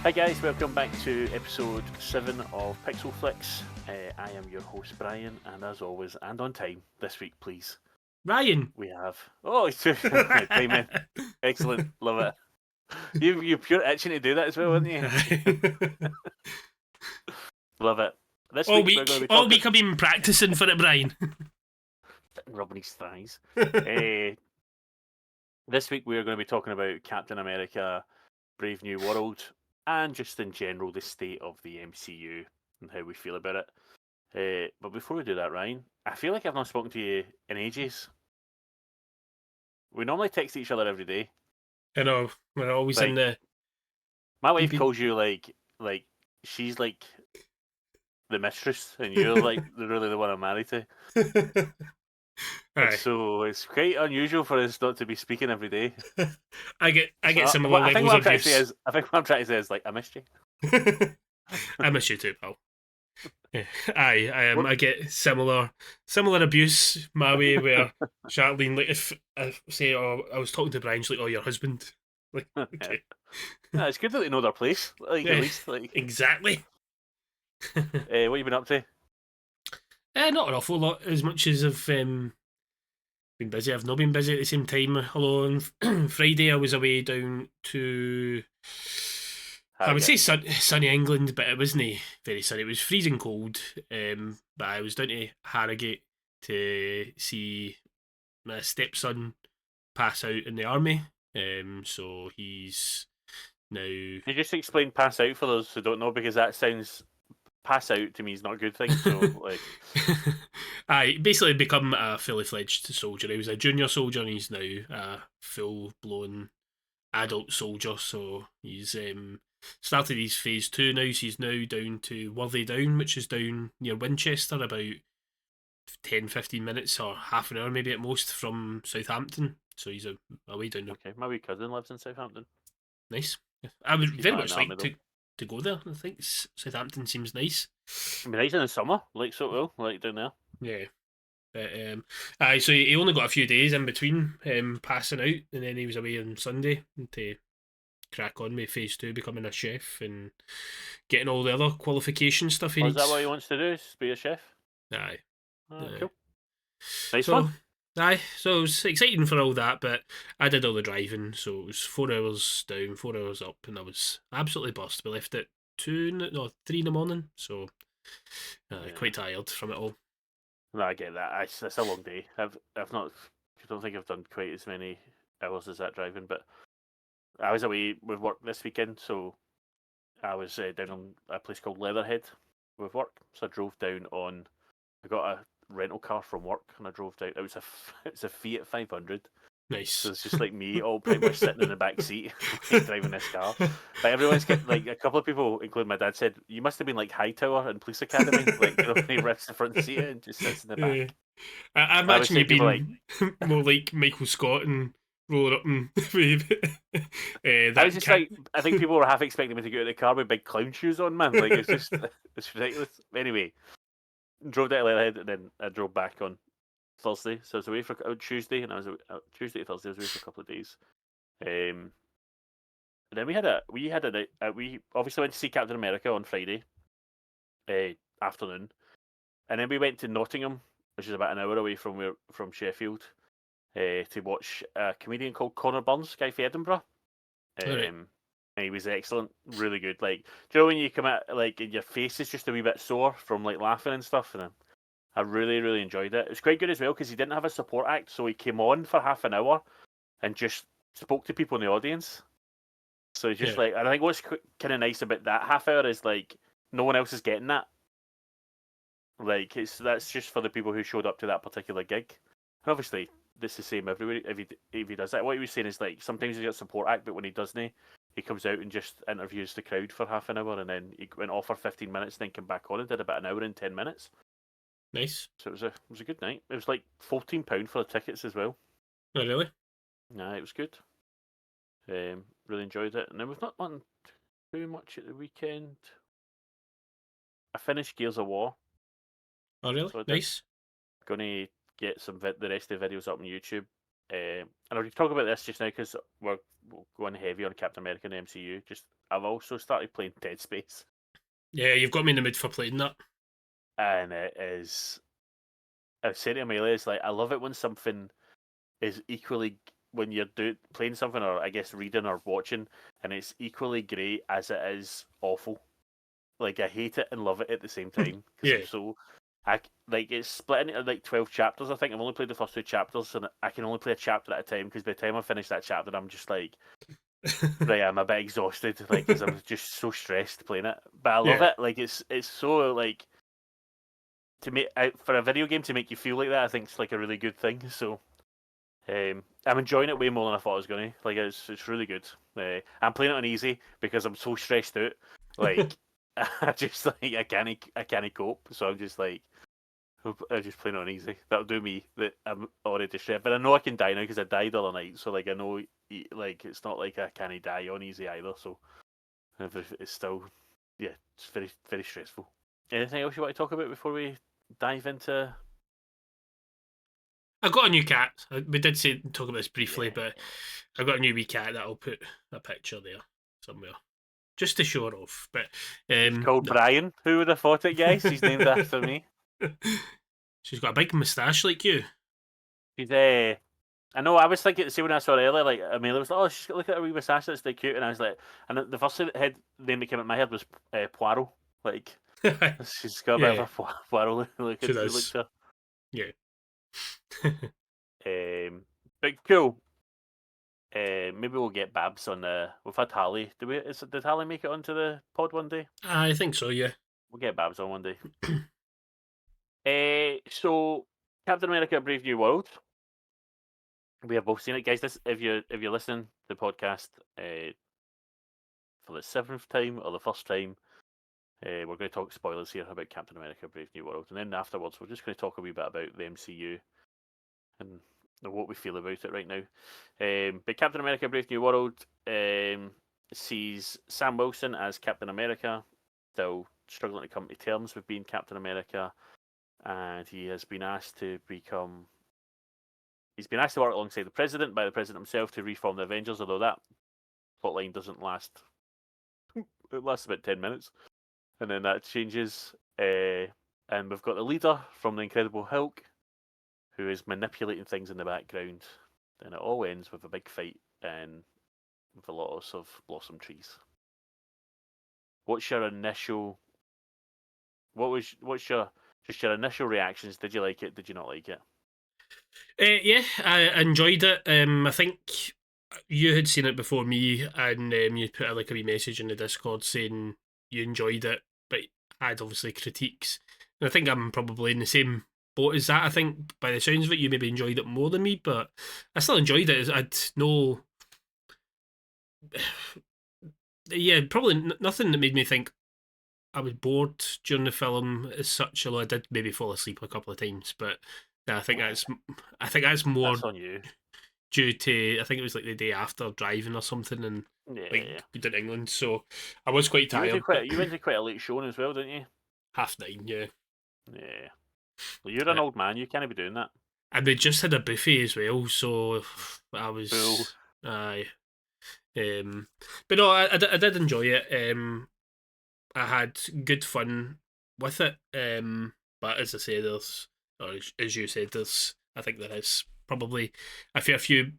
Hi guys, welcome back to episode 7 of Pixel Flicks. I am your host Brian, and as always, and on time, this week please, Ryan. we have... Oh, it's timing. Excellent, love it. You're pure itching to do that as well, aren't you? Love it. This all week we're week, going to be all talking... week I've been practicing for it, Brian. Rubbing his thighs. This week we are going to be talking about Captain America, Brave New World, and just in general the state of the MCU and how we feel about it. But before we do that, Ryan, I feel like I've not spoken to you in ages. We normally text each other every day. I know, we're always in the... My wife calls you like she's like the mistress, and you're like really the one I'm married to. And so it's quite unusual for us not to be speaking every day. I get similar levels of abuse. I think what I'm trying to say is like I missed you. I miss you too, pal. Yeah. I get similar abuse my way, where Charlene, like, if I say, "Oh, I was talking to Brian," she's like, "Oh, your husband." Like, okay. Yeah, it's good that they know their place. Like, at least, like, exactly. what have you been up to? Not an awful lot, as much as I've been busy. I've not been busy at the same time. Although on Friday I was away down to... I would say sunny England, but it wasn't very sunny. It was freezing cold. But I was down to Harrogate to see my stepson pass out in the army. So he's now... Can you just explain pass out for those who don't know, because that sounds... Pass out to me is not a good thing. So, like, I basically become a fully fledged soldier. He was a junior soldier, and he's now a full blown adult soldier. So he's started his phase 2 now. So he's now down to Worthy Down, which is down near Winchester, about 10-15 minutes or half an hour maybe at most from Southampton. So he's away down there. Okay, my wee cousin lives in Southampton. Nice. I would very much like to go there. I think Southampton seems nice. I mean, nice in the summer, like so well, like down there. Yeah. But, so he only got a few days in between passing out, and then he was away on Sunday to crack on with phase 2, becoming a chef and getting all the other qualification stuff he needs. Is that what he wants to do? Is be a chef? Aye. Cool. Nice one. Aye, so it was exciting for all that, but I did all the driving, so it was 4 hours down, 4 hours up, and I was absolutely buzzed. We left at 3 in the morning, so quite tired from it all. No, I get that. It's a long day. I've not... I don't think I've done quite as many hours as that driving, but I was away with work this weekend, so I was down on a place called Leatherhead with work. So I drove down on... I got a rental car from work, and I drove down. It's a Fiat 500. Nice. So it's just like me, all pretty much sitting in the back seat, driving this car. But everyone's getting, like, a couple of people, including my dad, said you must have been like Hightower in Police Academy, like, you know, when he rips the front seat and just sits in the back. I imagine you've been more like Michael Scott and roll up and I was just like, I think people were half expecting me to get out of the car with big clown shoes on, man. Like, it's ridiculous. Anyway, drove down to Leatherhead, and then I drove back on Thursday, so I was away for Tuesday, and I was Tuesday to Thursday. I was away for a couple of days, and then we obviously went to see Captain America on Friday afternoon, and then we went to Nottingham, which is about an hour away from Sheffield, to watch a comedian called Connor Burns, guy from Edinburgh. And he was excellent, really good. Like, do you know when you come out, like, your face is just a wee bit sore from like laughing and stuff, and I really, really enjoyed it. It was quite good as well because he didn't have a support act, so he came on for half an hour and just spoke to people in the audience. So he's just like, and I think what's kind of nice about that half hour is like no one else is getting that. Like, that's just for the people who showed up to that particular gig. And obviously, this is the same everywhere. If he does that, what he was saying is like sometimes he gets a support act, but when he doesn't, he comes out and just interviews the crowd for half an hour, and then he went off for 15 minutes, and then came back on and did about an hour and 10 minutes. Nice. So it was a good night. It was like £14 for the tickets as well. Oh, really? Nah, it was good. Really enjoyed it. And then we've not done too much at the weekend. I finished Gears of War. Oh, really? So nice. Going to get the rest of the videos up on YouTube. And I'll talk about this just now because we're going heavy on Captain America and the MCU. Just I've also started playing Dead Space. Yeah, you've got me in the mood for playing that. And it is. I was saying to Amelia, it's like I love it when something is equally when you're playing something, or I guess reading or watching, and it's equally great as it is awful. Like I hate it and love it at the same time because Yeah. I'm so. Like it's split into like 12 chapters. I think I've only played the first 2 chapters, and I can only play a chapter at a time because by the time I finish that chapter, I'm just like, right, I'm a bit exhausted, like because I'm just so stressed playing it. But I love Yeah. it. Like it's so like to make for a video game to make you feel like that. I think it's like a really good thing. So I'm enjoying it way more than I thought I was going to. Like it's really good. I'm playing it on easy because I'm so stressed out. Like I just like I can't cope. So I'm just like I just playing it on easy. That'll do me. That I'm already stressed, but I know I can die now because I died the other night. So like I know like it's not like I can't die on easy either. So it's still it's very very stressful. Anything else you want to talk about before we dive into? I got a new cat. We did talk about this briefly, Yeah. but I got a new wee cat that I'll put a picture there somewhere just to show her off. But He's called Brian. Who would have thought it, guys? He's named after me. She's got a big moustache like you. She's I know. I was thinking, see when I saw her earlier, like Amelia was like, "Oh, she's got look at her wee moustache. That's so cute." And I was like, and the first head name that came in my head was Poirot. Like she's got a bit of Yeah, a Poirot look she look does. to Yeah. her. But cool. Maybe we'll get Babs on the. We've had Harley. Did Harley make it onto the pod one day? I think so, yeah. We'll get Babs on one day. So Captain America: Brave New World. We have both seen it, guys. This if you're listening to the podcast for the 7th time or the first time, we're going to talk spoilers here about Captain America: Brave New World, and then afterwards we're just going to talk a wee bit about the MCU and what we feel about it right now. But Captain America: Brave New World sees Sam Wilson as Captain America, still struggling to come to terms with being Captain America, and he has been asked to become. He's been asked to work alongside the president by the president himself to reform the Avengers, although that plotline doesn't last. It lasts about 10 minutes, and then that changes. And we've got the leader from the Incredible Hulk, who is manipulating things in the background, and it all ends with a big fight and with a lot of blossom trees. What's your initial? What's your just your initial reactions? Did you like it? Did you not like it? Yeah, I enjoyed it. I think you had seen it before me, and you put like a wee message in the Discord saying you enjoyed it, but had obviously critiques. And I think I'm probably in the same boat as that. I think by the sounds of it, you maybe enjoyed it more than me, but I still enjoyed it. I'd no, yeah, probably nothing that made me think I was bored during the film as such. Although I did maybe fall asleep a couple of times, but yeah, I think that's more That's on you. due to I think it was like the day after driving or something, and like Yeah. we did England, so I was quite tired. But You went to quite a late showing as well, didn't you? 9:30, yeah. Yeah. Well, you're an old man. You can't be doing that. And we just had a buffet as well, so I Fool. was aye. But no, I did enjoy it. I had good fun with it. But as I say, or as you said, I think there is probably a fair few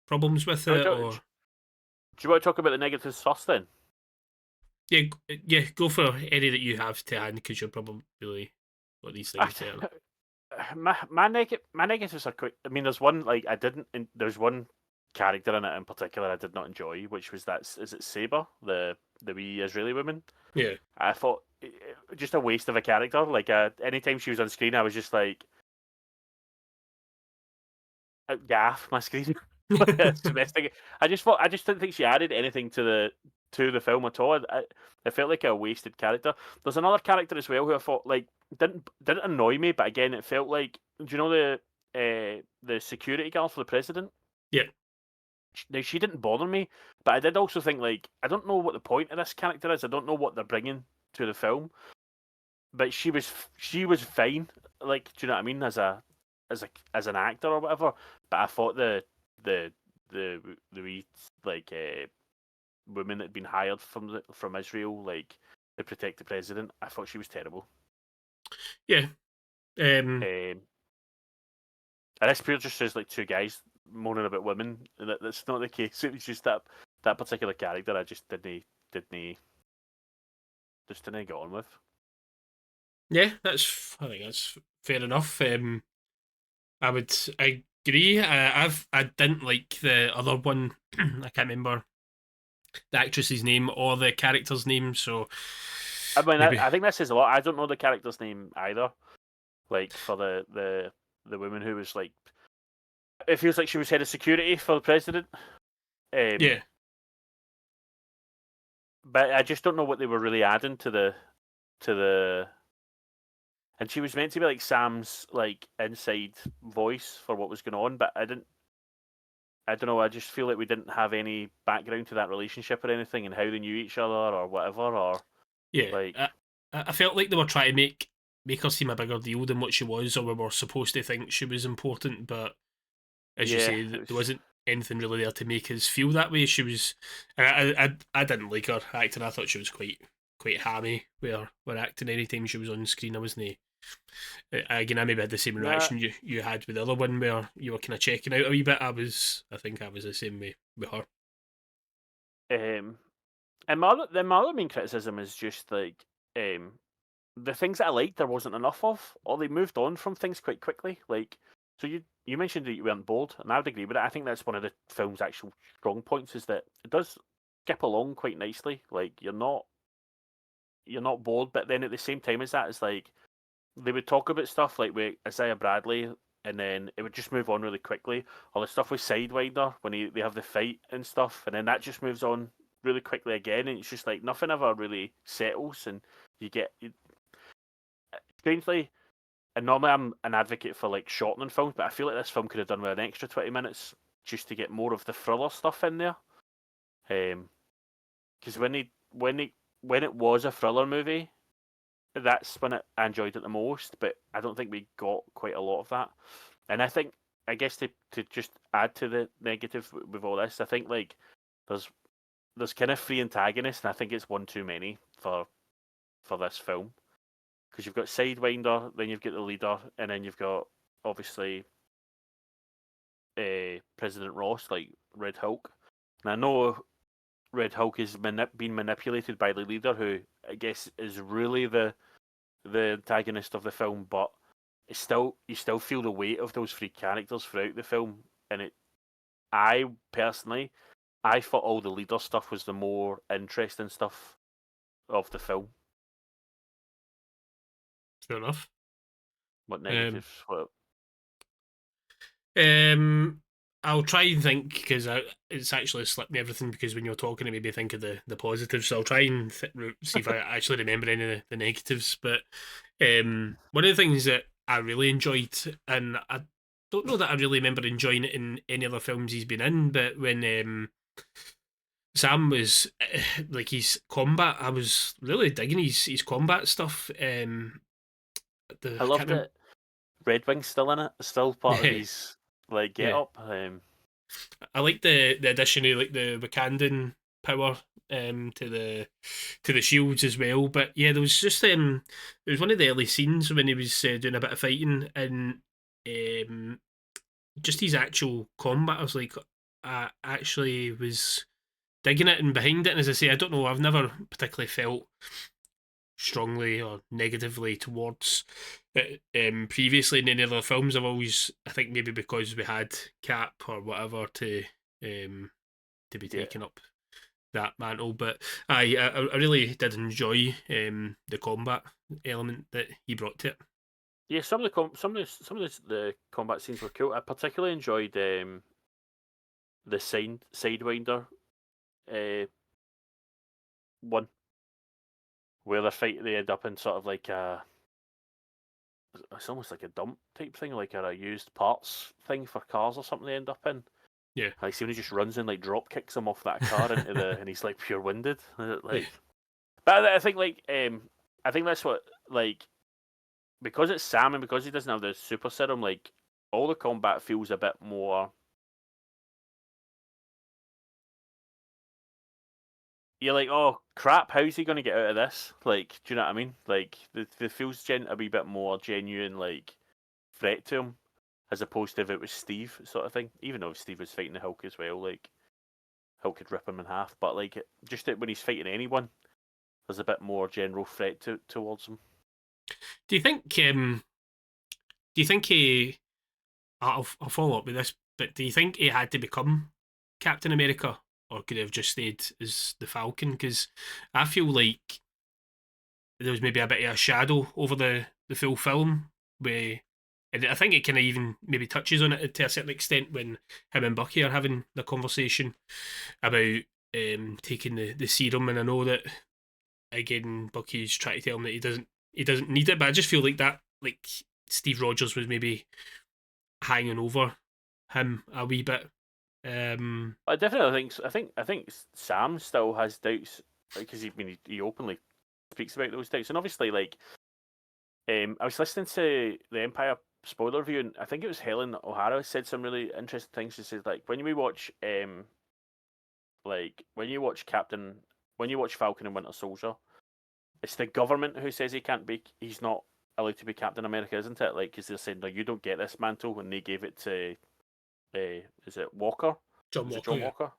problems with Do it, or you want to talk about the negatives first then? yeah, yeah, go for any that you have to hand because you're probably got these things there. My negatives are quite. I mean, there's one like I didn't. There's one character in it in particular I did not enjoy, which was that is it Saber, the wee Israeli woman. Yeah. I thought just a waste of a character. Like anytime she was on screen, I was just like gaff my screen. It's the best thing. I just didn't think she added anything to the film at all. It felt like a wasted character. There's another character as well who I thought like didn't annoy me, but again it felt like do you know the security guard for the president? Yeah. Now she didn't bother me, but I did also think like I don't know what the point of this character is. I don't know what they're bringing to the film, but she was fine. Like, do you know what I mean? As an actor or whatever. But I thought the wee like woman that had been hired from Israel, like to protect the president. I thought she was terrible. Yeah. And this pure just says like two guys moaning about women. That's not the case. It was just that particular character I just didn't get on with. Yeah, I think that's fair enough. I would agree. I didn't like the other one. I can't remember the actress's name or the character's name, so I mean, maybe I think that says a lot. I don't know the character's name either. Like for the woman who was like, it feels like she was head of security for the president. yeah. But I just don't know what they were really adding to the. And she was meant to be like Sam's like inside voice for what was going on, but I don't know. I just feel like we didn't have any background to that relationship or anything, and how they knew each other or whatever. Or Yeah, like, I felt like they were trying to make her seem a bigger deal than what she was, or we were supposed to think she was important. But as you yeah, say, it was. there wasn't anything really there to make us feel that way. She was, I didn't like her acting. I thought she was quite hammy with her acting. Anytime she was on screen, I wasn't. Again, I maybe had the same Nah, reaction you had with the other one, where you were kind of checking out a wee bit. I think I was the same way with her. and my other main criticism is just like the things that I liked there wasn't enough of, or they moved on from things quite quickly. Like, so you mentioned that you weren't bored, and I would agree with it. I think that's one of the film's actual strong points is that it does skip along quite nicely. Like you're not bored, but then at the same time as that, it's like they would talk about stuff like with Isaiah Bradley, and then it would just move on really quickly. Or the stuff with Sidewinder when they have the fight and stuff, and then that just moves on really quickly again, and it's just like nothing ever really settles, and strangely, and normally I'm an advocate for like shortening films, but I feel like this film could have done with an extra 20 minutes just to get more of the thriller stuff in there. Because when it was a thriller movie, that's when I enjoyed it the most. But I don't think we got quite a lot of that. And I guess to just add to the negative with all this, I think like there's kind of three antagonists, and I think it's one too many for this film. Because you've got Sidewinder, then you've got the leader, and then you've got obviously President Ross, like Red Hulk. And I know Red Hulk is being manipulated by the leader, who I guess is really the antagonist of the film, but it's still you still feel the weight of those three characters throughout the film. And I personally, I thought all the leader stuff was the more interesting stuff of the film. Fair enough. What Um, negatives? What? Um, I'll try and think because it's actually slipped me everything because when you're talking, it made me think of the positives. So I'll try and see if I actually remember any of the negatives. But one of the things that I really enjoyed, and I don't know that I really remember enjoying it in any other films he's been in, but when Sam was like his combat, I was really digging his combat stuff. I I can't loved remember. it. Red Wing's still in it. Still part of Yeah, his like get yeah. up. I like the addition of like the Wakandan power to the shields as well. But yeah, there was just there was one of the early scenes when he was doing a bit of fighting and um just his actual combat. I was like, I actually was digging it and behind it. And as I say, I don't know, I've never particularly felt strongly or negatively towards it previously in any other films. I've always, I think maybe because we had Cap or whatever to be Yeah, taking up that mantle, but I really did enjoy the combat element that he brought to it. yeah. Some of the combat scenes were cool. I particularly enjoyed the Sidewinder uh, one where they end up in sort of like it's almost like a dump type thing, like a used parts thing for cars or something. They end up in. Yeah. Like, see when he just runs and like drop kicks him off that car into and he's like pure winded. Yeah. Like, but I think like I think that's what like because it's Sam and because he doesn't have the super serum, like all the combat feels a bit more you're like, oh crap, how's he going to get out of this? Like, do you know what I mean? Like, the feels a wee bit more genuine, like threat to him, as opposed to if it was Steve sort of thing. Even though Steve was fighting the Hulk as well, like Hulk could rip him in half, but like just when he's fighting anyone, there's a bit more general threat towards him. Do you think? Do you think he? I'll follow up with this, but do you think he had to become Captain America, or could he have just stayed as the Falcon? Because I feel like there was maybe a bit of a shadow over the full film, where and I think it kind of even maybe touches on it to a certain extent when him and Bucky are having the conversation about taking the serum, and I know that again Bucky's trying to tell him that he doesn't need it, but I just feel like that like Steve Rogers was maybe hanging over him a wee bit. I definitely think so. I think Sam still has doubts because he openly speaks about those doubts, and obviously like I was listening to the Empire spoiler review, and I think it was Helen O'Hara said some really interesting things. She said like when you watch when you watch Falcon and Winter Soldier, it's the government who says he's not allowed to be Captain America, isn't it? Like, because they're saying, like, you don't get this mantle, and they gave it to, is it Walker? John Was it Walker, John yeah. Walker?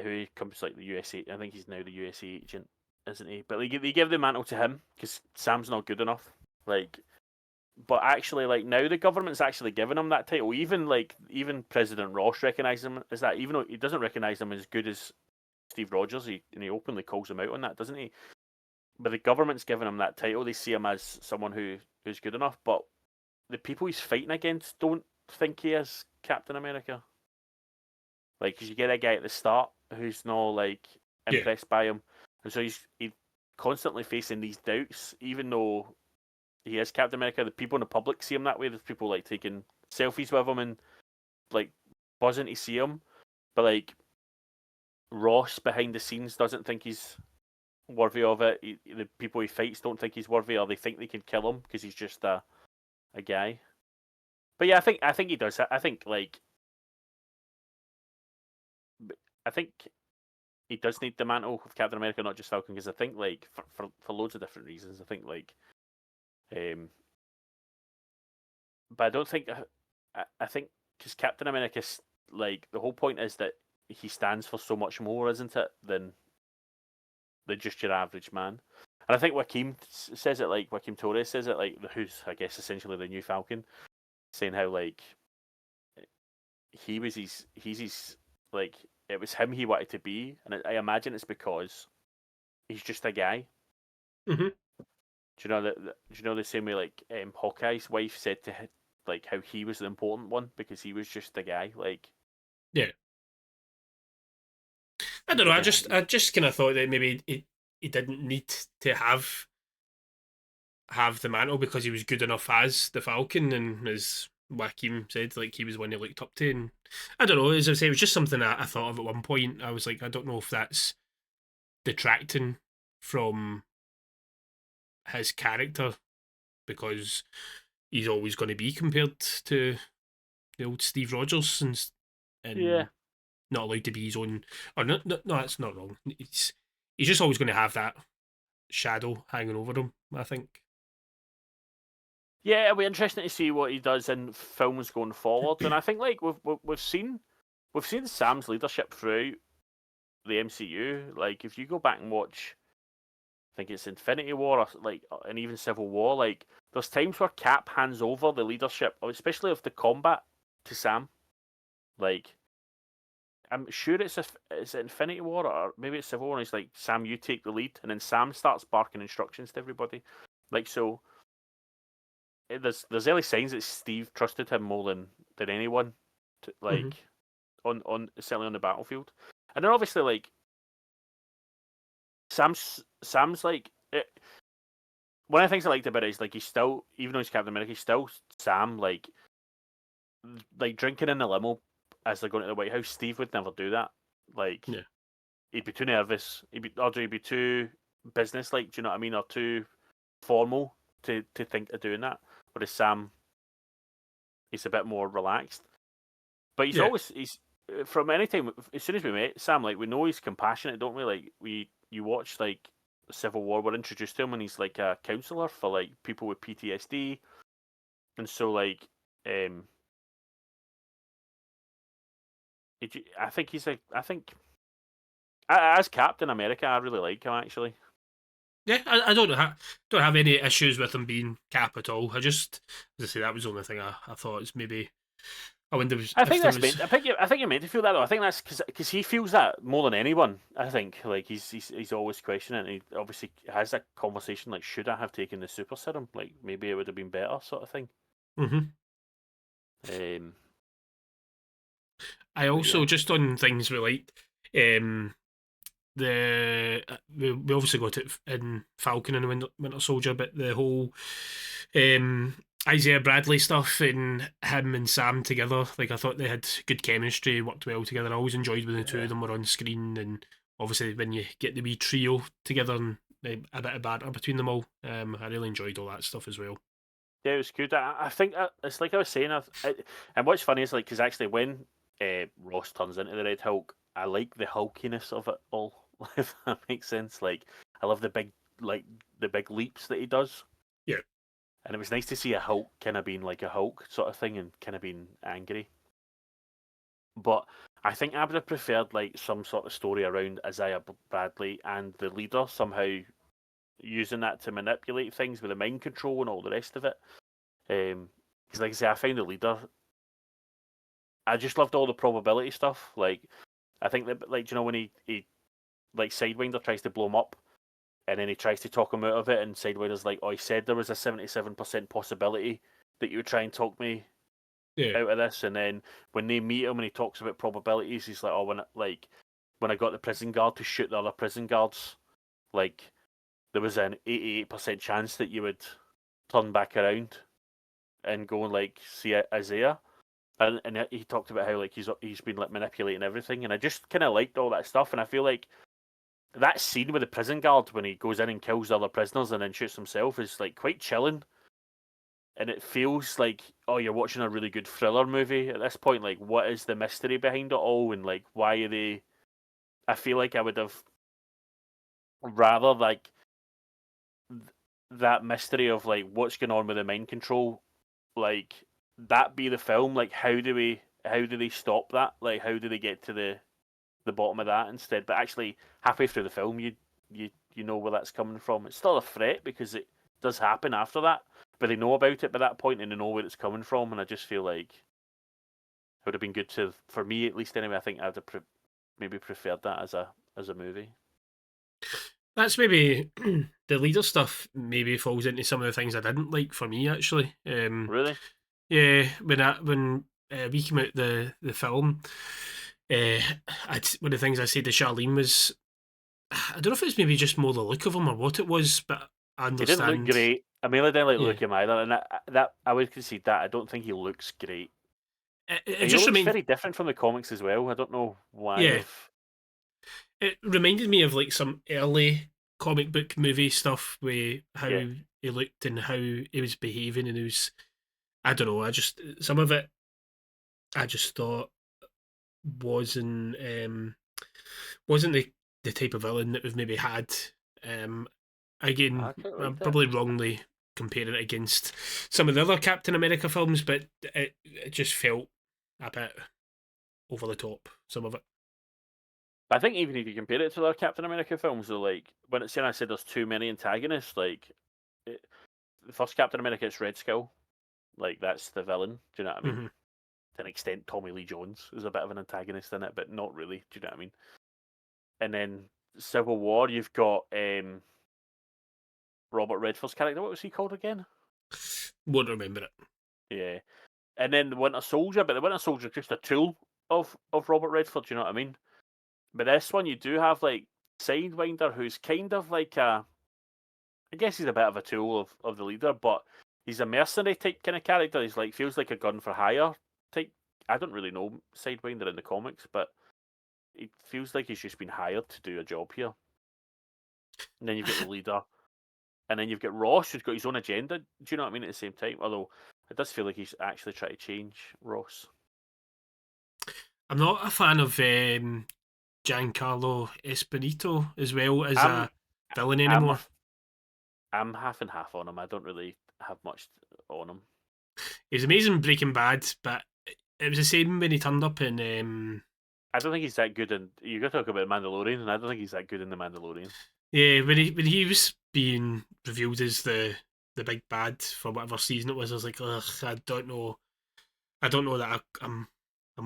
Who comes like the USA, I think he's now the USA agent, isn't he? But they give the mantle to him because Sam's not good enough. Like, but actually, like now the government's actually giving him that title. Even President Ross recognizes him as that, even though he doesn't recognize him as good as Steve Rogers. He openly calls him out on that, doesn't he? But the government's giving him that title. They see him as someone who's good enough. But the people he's fighting against don't think he is Captain America. Like, because you get a guy at the start who's not like impressed by him, and so he's constantly facing these doubts, even though he is Captain America. The people in the public see him that way. There's people like taking selfies with him and like buzzing to see him, but like Ross behind the scenes doesn't think he's worthy of it. The people he fights don't think he's worthy, or they think they can kill him because he's just a guy. But yeah, I think he does. I think he does need the mantle of Captain America, not just Falcon, because I think like for loads of different reasons. I think like, but I don't think I think because Captain America, like the whole point is that he stands for so much more, isn't it, than just your average man. And I think Joaquin says it like Joaquin Torres says it like who's I guess essentially the new Falcon, saying how like he's his like it was him he wanted to be, and I imagine it's because he's just a guy. Mm-hmm. Do you know that? Do you know the same way like Hawkeye's wife said to him, like how he was the important one because he was just a guy. Like yeah, I don't know. I just kind of thought that maybe he didn't need to have the mantle because he was good enough as the Falcon, and as Joaquin said, like he was one he looked up to. And I don't know, as I say, it was just something I thought of at one point. I was like, I don't know if that's detracting from his character because he's always going to be compared to the old Steve Rogers and yeah, not allowed to be his own. Or no, that's not wrong. He's just always going to have that shadow hanging over him, I think. yeah, it'll be interesting to see what he does in films going forward. And I think like we've seen Sam's leadership through the MCU. Like if you go back and watch, I think it's Infinity War or like and even Civil War. Like there's times where Cap hands over the leadership, especially of the combat, to Sam. Like I'm sure it's Infinity War or maybe it's Civil War. And he's like, Sam, you take the lead, and then Sam starts barking instructions to everybody. Like so, there's early signs that Steve trusted him more than anyone, to, like on certainly on the battlefield. And then obviously like Sam's like one of the things I liked about it is like he's still, even though he's Captain America, he's still Sam. Like drinking in the limo as they're going to the White House. Steve would never do that. Like Yeah. he'd be too nervous. He'd be too business like. Do you know what I mean? Or too formal to think of doing that. Whereas Sam, he's a bit more relaxed. But he's from any time as soon as we met Sam, like we know he's compassionate, don't we? Like you watch like Civil War, we're introduced to him and he's like a counsellor for like people with PTSD, and so like um, I think he's like as Captain America, I really like him actually. Yeah, I don't have any issues with him being Cap at all. I just, as I say, that was the only thing I thought is maybe I wonder I if think there that's was. meant. I think you're meant to feel that though. I think that's because he feels that more than anyone. I think like he's always questioning. And he obviously has that conversation like, should I have taken the super serum? Like maybe it would have been better, sort of thing. Mm-hmm. Um, I but yeah, also just on things we liked. Um, we obviously got it in Falcon and Winter Soldier, but the whole um, Isaiah Bradley stuff and him and Sam together, like I thought they had good chemistry, worked well together. I always enjoyed when the two yeah, of them were on screen, and obviously when you get the wee trio together and a bit of banter between them all, I really enjoyed all that stuff as well. yeah. It was good. I think it's like I was saying. And what's funny is like because actually when Ross turns into the Red Hulk, I like the hulkiness of it all. If that makes sense. Like I love like the big leaps that he does. Yeah. And it was nice to see a Hulk kind of being like a Hulk sort of thing and kind of being angry. But I think I would have preferred like some sort of story around Isaiah Bradley and the leader somehow using that to manipulate things with the mind control and all the rest of it. Because like I say, I found the leader. I just loved all the probability stuff. Like I think that like you know when he like Sidewinder tries to blow him up and then he tries to talk him out of it, and Sidewinder's like, "Oh, I said there was a 77% possibility that you would try and talk me Yeah. out of this." And then when they meet him and he talks about probabilities, he's like, "Oh, when I got the prison guard to shoot the other prison guards, like there was an 88% chance that you would turn back around and go and like see Isaiah." And he talked about how like he's been like manipulating everything, and I just kind of liked all that stuff, and I feel like that scene with the prison guard when he goes in and kills the other prisoners and then shoots himself is like quite chilling, and it feels like, oh, you're watching a really good thriller movie at this point. Like, what is the mystery behind it all, and like why are they? I feel like I would have rather like that mystery of like what's going on with the mind control, like that be the film. Like, how do they stop that? Like, how do they get to the bottom of that instead? But actually, halfway through the film, you know where that's coming from. It's still a threat because it does happen after that, but they know about it by that point and they know where it's coming from. And I just feel like it would have been good to, for me at least anyway. I think I'd have maybe preferred that as a movie. That's maybe the leader stuff. Maybe falls into some of the things I didn't like for me actually. Really, Yeah, when we came out the film, uh, one of the things I said to Charlene was, I don't know if it's maybe just more the look of him or what it was, but I he didn't look understand. great. I mean, I didn't like Yeah, look him either, and that I would concede that. I don't think he looks great. it He just looks remained. very different from the comics as well. I don't know why. Yeah, it reminded me of like some early comic book movie stuff with how Yeah, he looked and how he was behaving, and it was. I don't know. I just some of it. I just thought wasn't wasn't the type of villain that we've maybe had. Um, I Again, quite I'm liked it. probably wrongly comparing it against some of the other Captain America films, but it just felt a bit over the top. Some of it. I think even if you compare it to other Captain America films, though, like when it's saying I said there's too many antagonists, like it, the first Captain America, it's Red Skull, like that's the villain. Do you know what I mean? Hmm. To an extent, Tommy Lee Jones is a bit of an antagonist in it, but not really. Do you know what I mean? And then Civil War, you've got Robert Redford's character. What was he called again? Won't remember it. Yeah, and then the Winter Soldier, but the Winter Soldier's just a tool of Robert Redford. Do you know what I mean? But this one, you do have like Sidewinder, who's kind of like a I guess he's a bit of a tool of the leader, but he's a mercenary type kind of character. He's like feels like a gun for hire type. I don't really know Sidewinder in the comics, but it feels like he's just been hired to do a job here. And then you've got the leader, and then you've got Ross, who's got his own agenda. Do you know what I mean? At the same time, although it does feel like he's actually trying to change Ross. I'm not a fan of Giancarlo Esposito as well as I'm a villain I'm a, anymore. I'm half and half on him. I don't really have much on him. He's amazing in Breaking Bad, but it was the same when he turned up in. I don't think he's that good in. You got to talk about Mandalorian, and I don't think he's that good in the Mandalorian. Yeah, when he was being revealed as the big bad for whatever season it was, I was like, ugh, I don't know that I'm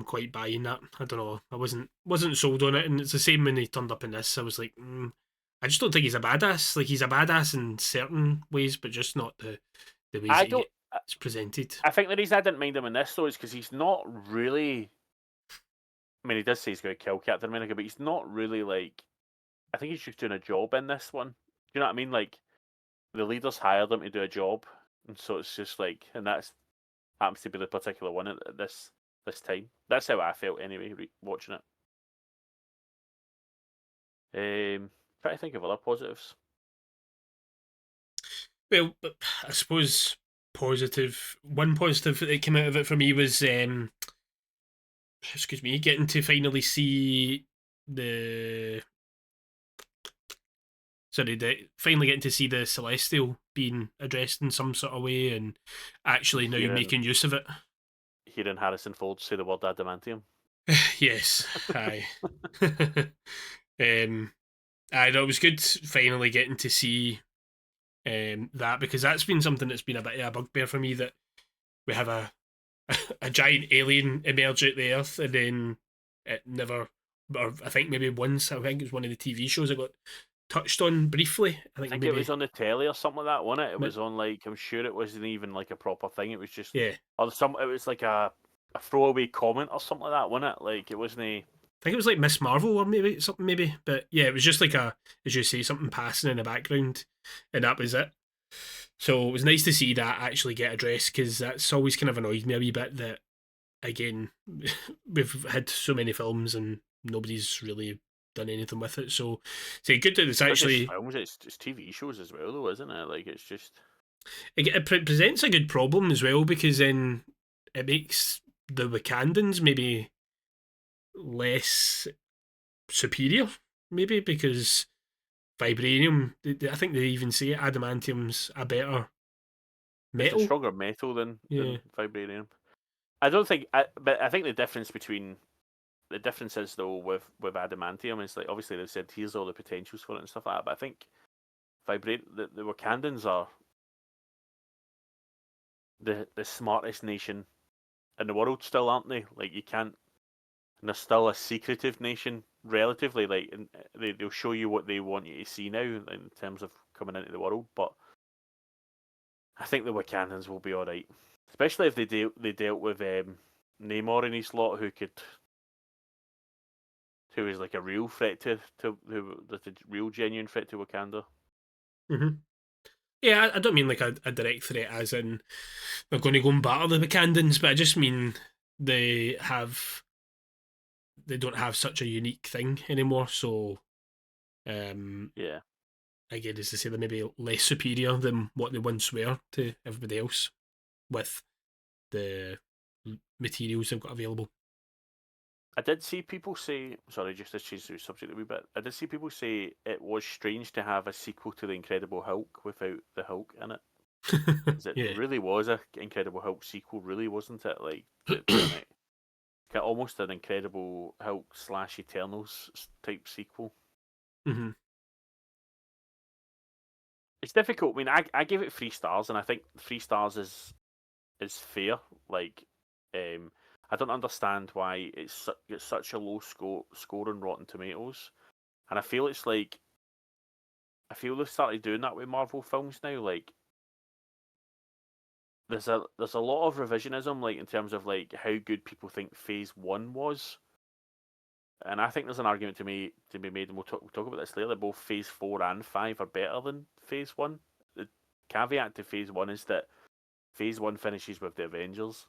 quite buying that. I don't know. I wasn't sold on it, and it's the same when he turned up in this. I was like, I just don't think he's a badass. Like he's a badass in certain ways, but just not the ways I that don't. it's presented. I think the reason I didn't mind him in this though is because he's not really. I mean, he does say he's going to kill Captain America, but he's not really like. I think he's just doing a job in this one. You know what I mean? Like the leaders hired him to do a job, and so it's just like, and that's happens to be the particular one at this time. That's how I felt anyway, watching it. Try to think of other positives. Well, I suppose one positive that came out of it for me was excuse me, getting to finally see the finally getting to see the celestial being addressed in some sort of way and actually now Hearing making use of it. hearing Harrison Ford say the word adamantium. Yes, aye. um, I know it was good finally getting to see that because that's been something that's been a bit of a bugbear for me that we have a giant alien emerge out the earth and then it never, or I think maybe once, I think it was one of the TV shows that got touched on briefly. I I think think it was maybe, on the telly or something like that, wasn't it? It was on like I'm sure it wasn't even like a proper thing. It was just yeah. or some. It was like a throwaway comment or something like that, wasn't it? Like it wasn't a. I think it was like Miss Marvel or maybe something, maybe. But yeah, it was just like as you say, something passing in the background, and that was it. So it was nice to see that actually get addressed because that's always kind of annoyed me a wee bit that, again, we've had so many films and nobody's really done anything with it. So, good that it's It's not just actually. films; it's TV shows as well, though, isn't it? Like it's just. It presents a good problem as well because then it makes the Wakandans maybe less superior, maybe because vibranium. I think they even say adamantium's a better It's a metal. stronger metal Yeah. than vibranium. I don't think, but I think the difference between the difference is though with adamantium is like obviously they've said here's all the potentials for it and stuff like that. But I think the Wakandans are the smartest nation in the world still, aren't they? Like you can't, and they're still a secretive nation relatively. Like and they'll show you what they want you to see now in terms of coming into the world. But I think the Wakandans will be all right, especially if they dealt with Namor in his lot, who is like a real threat to who that's a real genuine threat to Wakanda. Mm-hmm. Yeah, I don't mean like a direct threat as in they're going to go and batter the Wakandans, but I just mean they have they don't have such a unique thing anymore. So um, Yeah, again, as I say, they're maybe less superior than what they once were to everybody else with the materials they've got available. I did see people say. Sorry, just to change the subject a wee bit. I did see people say it was strange to have a sequel to the Incredible Hulk without the Hulk in it. Because it Yeah. really was a Incredible Hulk sequel, really wasn't it? Like to an almost an Incredible Hulk slash Eternals type sequel. Mm-hmm. It's difficult. I mean, I gave it 3 stars, and I think 3 stars is fair. Like, I don't understand why it's such a low score on Rotten Tomatoes, and I feel it's like I feel they've started doing that with Marvel films now. Like, there's a lot of revisionism, like in terms of like how good people think Phase One was. And I think there's an argument to be made, and we'll talk about this later. That both Phase 4 and 5 are better than Phase 1. The caveat to Phase 1 is that Phase 1 finishes with the Avengers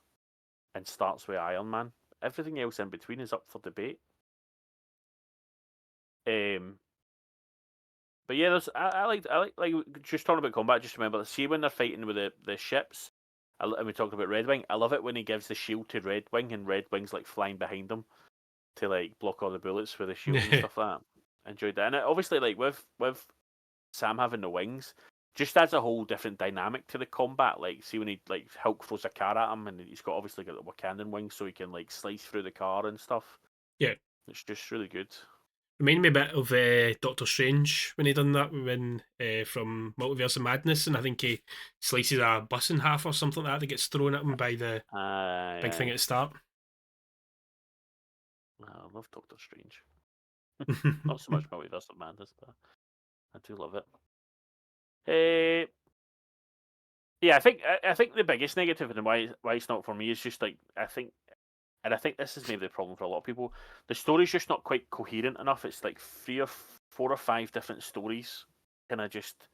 and starts with Iron Man. Everything else in between is up for debate. But yeah, I like just talking about combat. Just remember, see when they're fighting with the ships, and we talked about Red Wing. I love it when he gives the shield to Red Wing, and Red Wing's like flying behind him, to like block all the bullets with the shields and stuff like that. Enjoyed that, and obviously like with Sam having the wings, just adds a whole different dynamic to the combat. Like, see when he like Hulk throws a car at him, and he's got obviously got the Wakandan wings, so he can like slice through the car and stuff. Yeah. It's just really good. Reminded me a bit of Doctor Strange when he done that when from Multiverse of Madness, and I think he slices a bus in half or something like that gets thrown at him by the big thing at the start. I love Doctor Strange. Not so much Multiverse of Madness, but I do love it. Yeah, I think the biggest negative and why it's not for me is just like I think this is maybe the problem for a lot of people. The story's just not quite coherent enough. It's like 4 or 5 different stories, kind of just,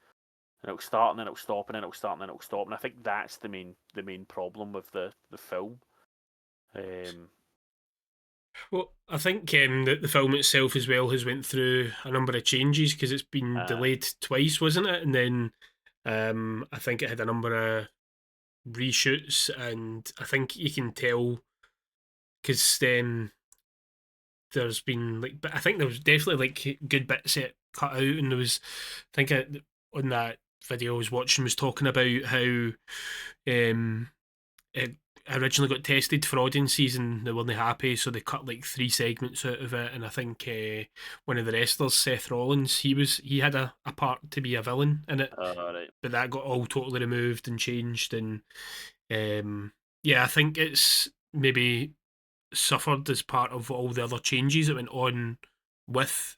and it'll start and then it'll stop and then it'll start and then it'll stop. And I think that's the main problem with the film. Well, I think the film itself as well has went through a number of changes because it's been delayed twice, wasn't it? And then I think it had a number of reshoots, and I think you can tell because there's been like, but I think there was definitely like good bits that cut out, and there was, I think on that video I was watching was talking about how it originally got tested for audiences and they weren't happy, so they cut like 3 segments out of it. And I think one of the wrestlers, Seth Rollins, he had a part to be a villain in it, right. but that got all totally removed and changed. And yeah, I think it's maybe suffered as part of all the other changes that went on with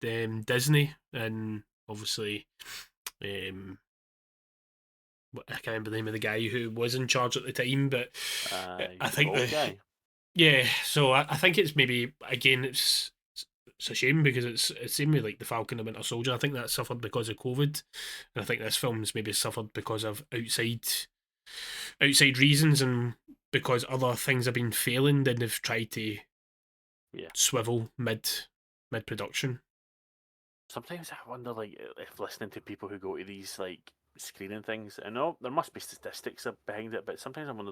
Disney, and obviously I can't remember the name of the guy who was in charge at the time, but I think yeah. So I think it's maybe again it's a shame because it's same with like the Falcon and Winter Soldier. I think that suffered because of COVID, and I think this film's maybe suffered because of outside reasons and because other things have been failing. Then they've tried to swivel mid production. Sometimes I wonder, like, if listening to people who go to these like screening things, I know there must be statistics behind it, but sometimes I wonder,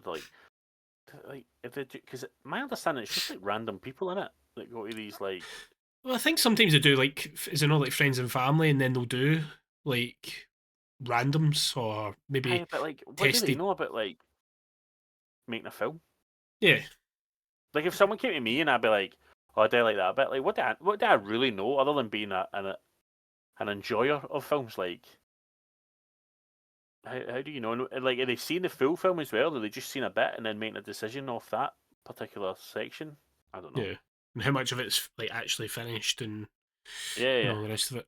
like if they do, because my understanding it's just like random people in it that go to these like. Well, I think sometimes they do like, is it not like friends and family, and then they'll do like randoms or maybe. But like, what tested. do they know about like making a film? Yeah. Like if someone came to me and I'd be like, "Oh, I do like that a bit." Like, what do I really know other than being an enjoyer of films? Like, how do you know? Like, are they seeing the full film as well? Or are they just seeing a bit and then making a decision off that particular section? I don't know. Yeah, and how much of it's like actually finished and all the rest of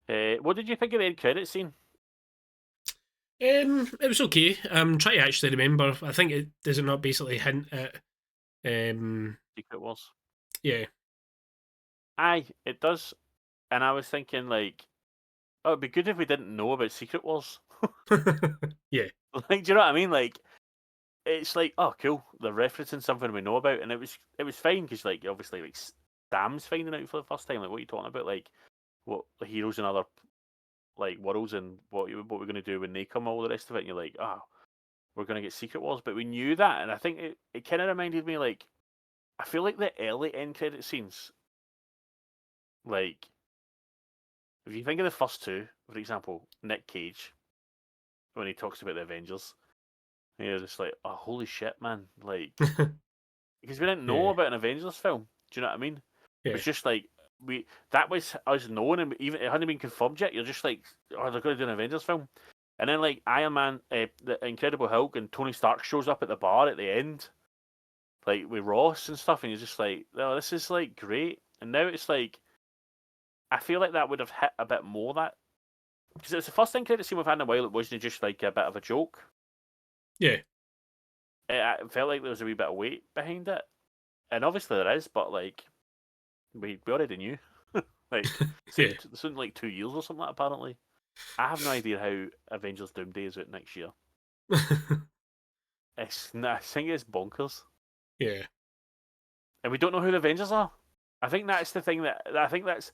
it. What did you think of the end credit scene? It was okay. I'm trying to actually remember. I think it does it not basically hint at Secret Wars. Yeah. Aye, it does. And I was thinking like, oh, it'd be good if we didn't know about Secret Wars. Yeah. Like, do you know what I mean? Like, it's like, oh, cool. They're referencing something we know about, and it was fine because, like, obviously, like Sam's finding out for the first time. Like, what are you talking about? Like, what the heroes in other like worlds and what we're going to do when they come, all the rest of it. And you're like, oh, we're going to get Secret Wars, but we knew that, and I think it kind of reminded me like, I feel like the early end credit scenes, like, if you think of the first two, for example, Nick Cage, when he talks about the Avengers, and you're just like, oh, holy shit, man, like, because we didn't know about an Avengers film. Do you know what I mean? It was just like that was us knowing, and even it hadn't been confirmed yet. You're just like, oh, they're going to do an Avengers film, and then like Iron Man, the Incredible Hulk, and Tony Stark shows up at the bar at the end, like with Ross and stuff, and you're just like, oh, this is like great. And now it's like, I feel like that would have hit a bit more that because it was the first end credit scene we've had in a while. It wasn't just like a bit of a joke. Yeah. It felt like there was a wee bit of weight behind it, and obviously there is, but like we already knew. Like it's in like 2 years or something. Apparently, I have no idea how Avengers Doomsday is out next year. I think it's bonkers. Yeah, and we don't know who the Avengers are. I think that's the thing that's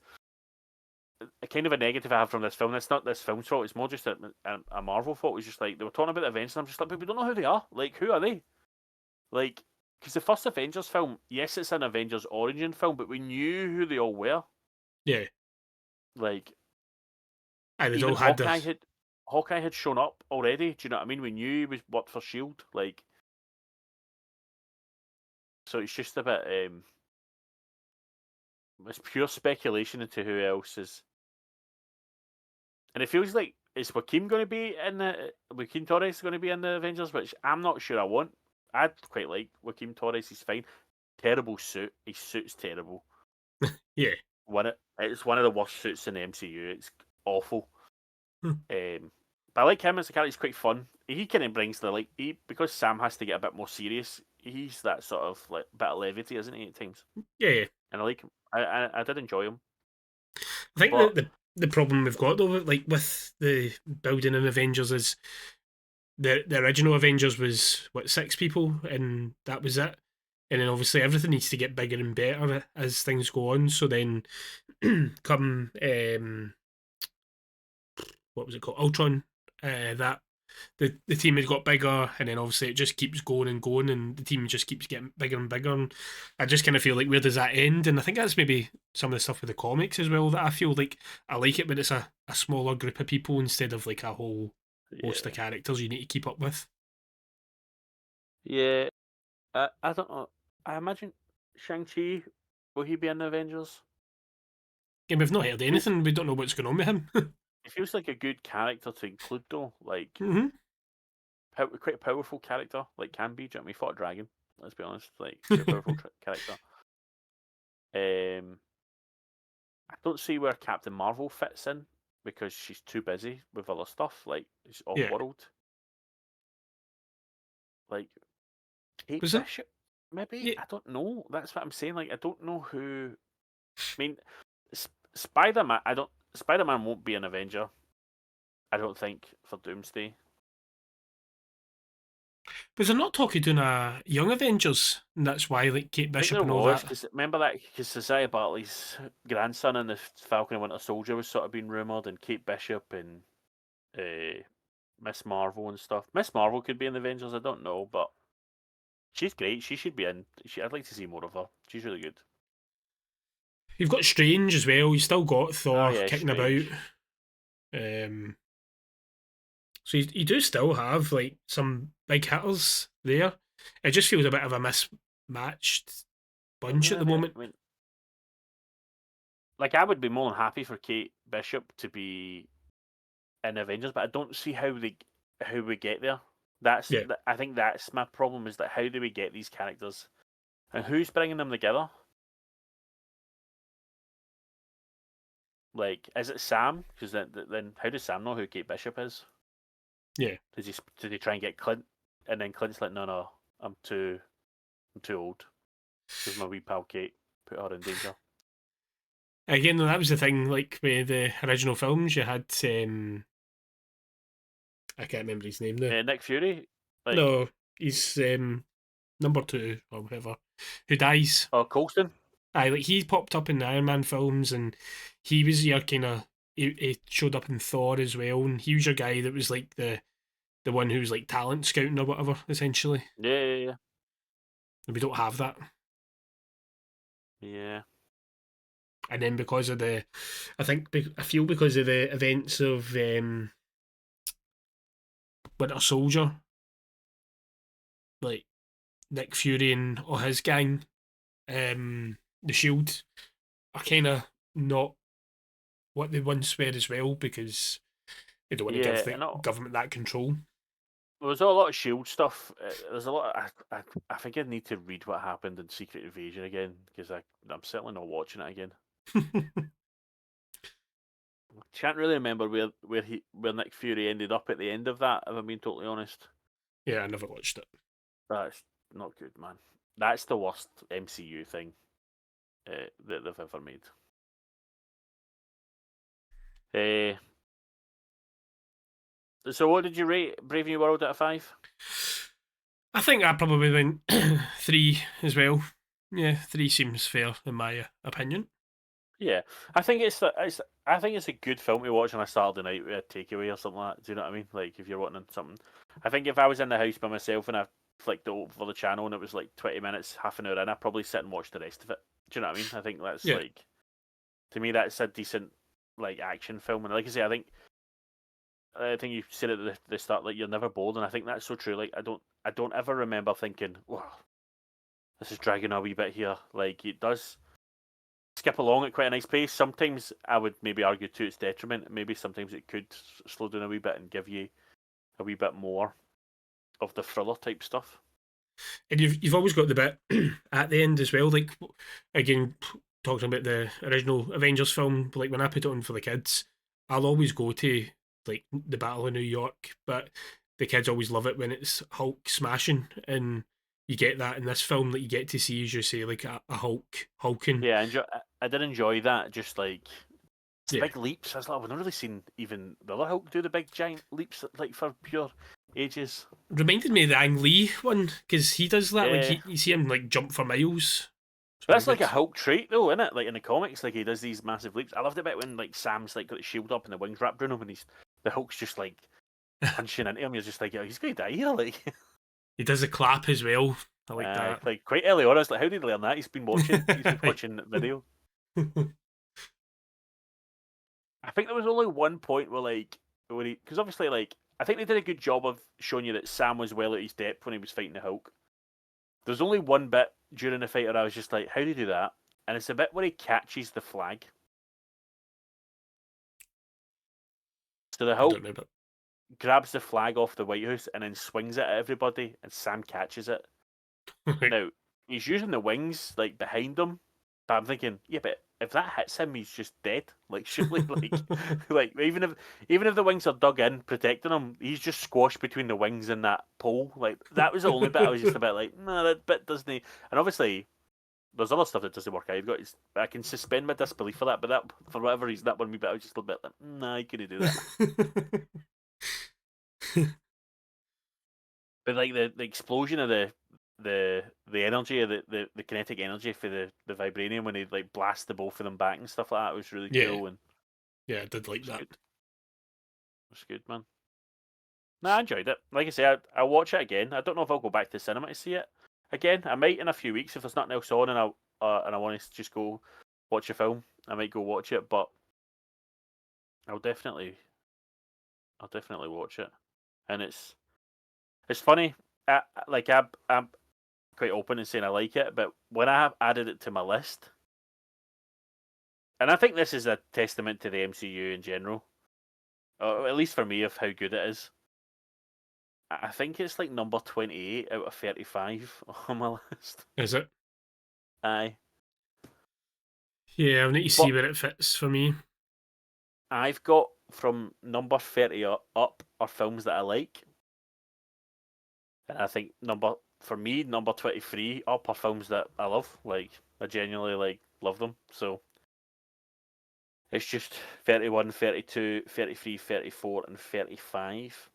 a kind of a negative I have from this film. It's not this film's fault. It's more just a Marvel fault. It's just like they were talking about the Avengers, and I'm just like, but we don't know who they are. Like, who are they? Like, because the first Avengers film, yes, it's an Avengers origin film, but we knew who they all were. Yeah. Like, They'd even all had Hawkeye had shown up already. Do you know what I mean? We knew he was worked for Shield. Like, so it's just a bit. It's pure speculation into who else is, and it feels like is Joaquin going to be in the Joaquin Torres going to be in the Avengers, which I'm not sure I want. I'd quite like Joaquin Torres. He's fine. Terrible suit. His suit's terrible. Yeah. It's one of the worst suits in the MCU. It's awful. Hmm. But I like him as a character. He's quite fun. He kind of brings the because Sam has to get a bit more serious. He's that sort of like bit of levity, isn't he, at times? Yeah. And I like him. I did enjoy him. I think the problem we've got though, like with the building in Avengers, is the original Avengers was what, 6 people, and that was it. And then obviously everything needs to get bigger and better as things go on. So then, come what was it called, Ultron? That the team had got bigger, and then obviously it just keeps going and going, and the team just keeps getting bigger and bigger. And I just kind of feel like, where does that end? And I think that's maybe some of the stuff with the comics as well, that I feel like I like it when it's a smaller group of people instead of like a whole host of characters you need to keep up with. Yeah, I don't know. I imagine Shang-Chi, will he be in the Avengers? And we've not heard anything. We don't know what's going on with him. It feels like a good character to include, though. Like, Mm-hmm. quite a powerful character, like can be. Do you know what I mean? He fought a dragon. Let's be honest. Like, quite a powerful character. I don't see where Captain Marvel fits in because she's too busy with other stuff. Like, she's off world. Like, Kate Bishop, maybe? Yeah. I don't know. That's what I'm saying. Like, I don't know who. I mean, Spider-Man. Spider-Man won't be an Avenger. I don't think, for Doomsday. Was there not talk of doing a Young Avengers, and that's why like Kate Bishop and all that? Cause remember that? Because Isaiah Bartley's grandson in the Falcon and Winter Soldier was sort of being rumoured, and Kate Bishop and Miss Marvel and stuff. Miss Marvel could be in the Avengers. I don't know, but she's great. She should be in. I'd like to see more of her. She's really good. You've got Strange as well. You still got Thor kicking Strange. about. So you do still have like some big hitters there. It just feels a bit of a mismatched bunch at the moment. I mean, like, I would be more than happy for Kate Bishop to be in Avengers, but I don't see how we get there. I think that's my problem, is that how do we get these characters, and who's bringing them together? Like, is it Sam? Because then how does Sam know who Kate Bishop is? Yeah. Did he try and get Clint, and then Clint's like, no, I'm too old. Because my wee pal Kate put her in danger. Again, that was the thing. Like with the original films, you had I can't remember his name now. Nick Fury. No, he's number 2 or whatever, who dies. Oh, Coulson. Aye, like he popped up in the Iron Man films, and he was your kind of. He showed up in Thor as well, and he was your guy that was like the one who was like talent scouting or whatever, essentially. Yeah. And we don't have that. Yeah. And then because of I feel because of the events of Winter Soldier, like Nick Fury and all his gang, the Shield are kind of not what they once were as well, because they don't want to give the government that control. There's a lot of Shield stuff. There's a lot. I think I need to read what happened in Secret Invasion again, because I'm certainly not watching it again. Can't really remember where Nick Fury ended up at the end of that, if I'm being totally honest. Yeah, I never watched it. That's not good, man. That's the worst MCU thing that they've ever made. So what did you rate Brave New World out of 5? I think I probably went 3 as well. Yeah, 3 seems fair in my opinion. Yeah, I think it's a good film to watch on a Saturday night with a takeaway or something like that. Do you know what I mean? Like, if you're wanting something, I think if I was in the house by myself and flicked it over the channel and it was like 20 minutes, half an hour in, I'd probably sit and watch the rest of it. Do you know what I mean? I think that's like, to me, that's a decent like action film. And like I say, I think you said at the start, like you're never bored, and I think that's so true. Like I don't ever remember thinking, wow, this is dragging a wee bit here. Like it does skip along at quite a nice pace. Sometimes I would maybe argue to its detriment. Maybe sometimes it could slow down a wee bit and give you a wee bit more of the thriller type stuff. And you've always got the bit at the end as well. Like again, talking about the original Avengers film, like when I put it on for the kids, I'll always go to like the Battle of New York, but the kids always love it when it's Hulk smashing, and you get that in this film that you get to see, as you say, like a Hulk hulking. Yeah, I did enjoy that. Just like Yeah. big leaps. I was like, I've not really seen even the other Hulk do the big giant leaps like for pure ages. Reminded me of the Ang Lee one because he does that. Like Yeah. you see him like jump for miles. That's like a Hulk trait, though, isn't it? Like in the comics, like he does these massive leaps. I loved it bit when like Sam's like got the shield up and the wings wrapped around him, and the Hulk's just like punching into him. You're just like, oh, he's gonna die here. Like he does the clap as well. I like that. Like quite early on, I was like, how did he learn that? He's been watching. He's been watching the video. I think there was only one point where like because obviously like I think they did a good job of showing you that Sam was well at his depth when he was fighting the Hulk. There's only one bit during the fight where I was just like, how do you do that? And it's a bit where he catches the flag. So the Hulk grabs the flag off the White House and then swings it at everybody, and Sam catches it. Now, he's using the wings like behind him, but I'm thinking, yeah, but if that hits him, he's just dead. Like surely, like even if the wings are dug in protecting him, he's just squashed between the wings and that pole. Like that was the only bit I was just a bit like, no, that bit doesn't. And obviously, there's other stuff that doesn't work out. I can suspend my disbelief for that, but that for whatever reason, that one wee bit I was just a bit like, nah, you couldn't do that. But like the explosion of the energy of the kinetic energy for the vibranium when he like blast the both of them back and stuff like that was really cool. And yeah, I did like that. Good. It was good, man. Nah, I enjoyed it. Like I say, I'll watch it again. I don't know if I'll go back to the cinema to see it again. I might in a few weeks if there's nothing else on and I want to just go watch a film. I might go watch it, but I'll definitely watch it. And it's funny. I'm quite open and saying I like it, but when I have added it to my list, and I think this is a testament to the MCU in general, or at least for me, of how good it is. I think it's like number 28 out of 35 on my list. Is it? Aye. Yeah, I'll need to see where it fits for me. I've got from number 30 up are films that I like. And I think number 23 up are films that I love. Like, I genuinely love them. So it's just 31, 32, 33, 34, and 35.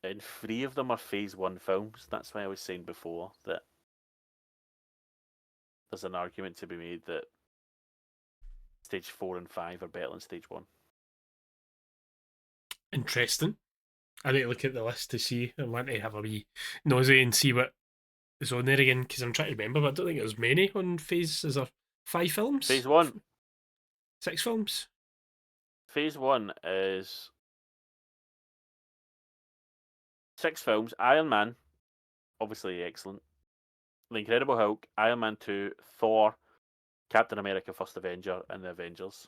And 3 of them are Phase 1 films. That's why I was saying before that there's an argument to be made that Stage 4 and 5 are better than Stage 1. Interesting. I need to look at the list to see. I want to have a wee nosy and see what is on there again, because I'm trying to remember, but I don't think there's many on Phase. Is there 5 films? Phase 1. 6 films? Phase 1 is 6 films. Iron Man, obviously excellent. The Incredible Hulk, Iron Man 2, Thor, Captain America: First Avenger, and the Avengers.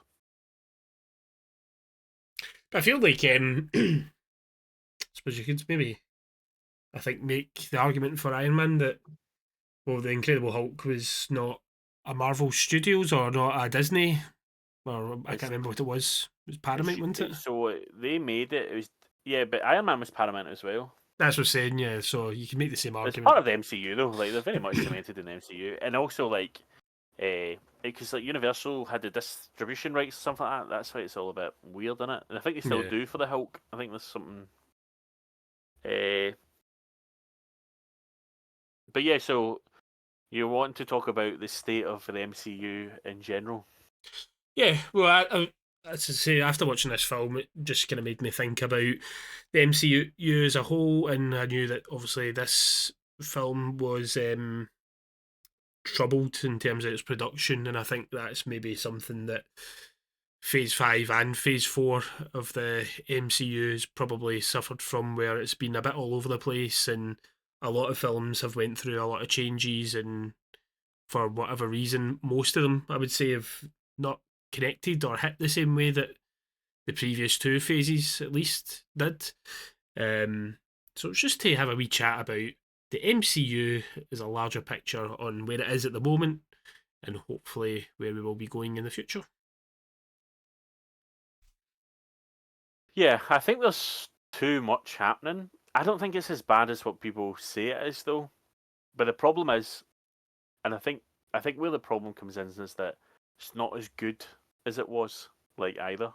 I feel like I suppose you could maybe, I think, make the argument for Iron Man that, well, the Incredible Hulk was not a Marvel Studios or not a Disney, or I can't remember what it was. It was Paramount, wasn't it? So they made it. It was, yeah, but Iron Man was Paramount as well. That's what I'm saying, yeah. So you can make the same argument. It's part of the MCU though. Like they're very much cemented in the MCU, and also because Universal had the distribution rights or something like that. That's why it's all a bit weird, isn't it? And I think they still do for the Hulk. I think there's something. But yeah, so you want to talk about the state of the MCU in general? Yeah, well, as I say, after watching this film, it just kind of made me think about the MCU as a whole, and I knew that obviously this film was troubled in terms of its production, and I think that's maybe something that Phase 5 and Phase 4 of the MCU has probably suffered from, where it's been a bit all over the place, and a lot of films have went through a lot of changes, and for whatever reason, most of them, I would say, have not connected or hit the same way that the previous two phases at least did. So it's just to have a wee chat about the MCU as a larger picture on where it is at the moment and hopefully where we will be going in the future. Yeah, I think there's too much happening. I don't think it's as bad as what people say it is, though. But the problem is, and I think where the problem comes in is that it's not as good as it was, like either.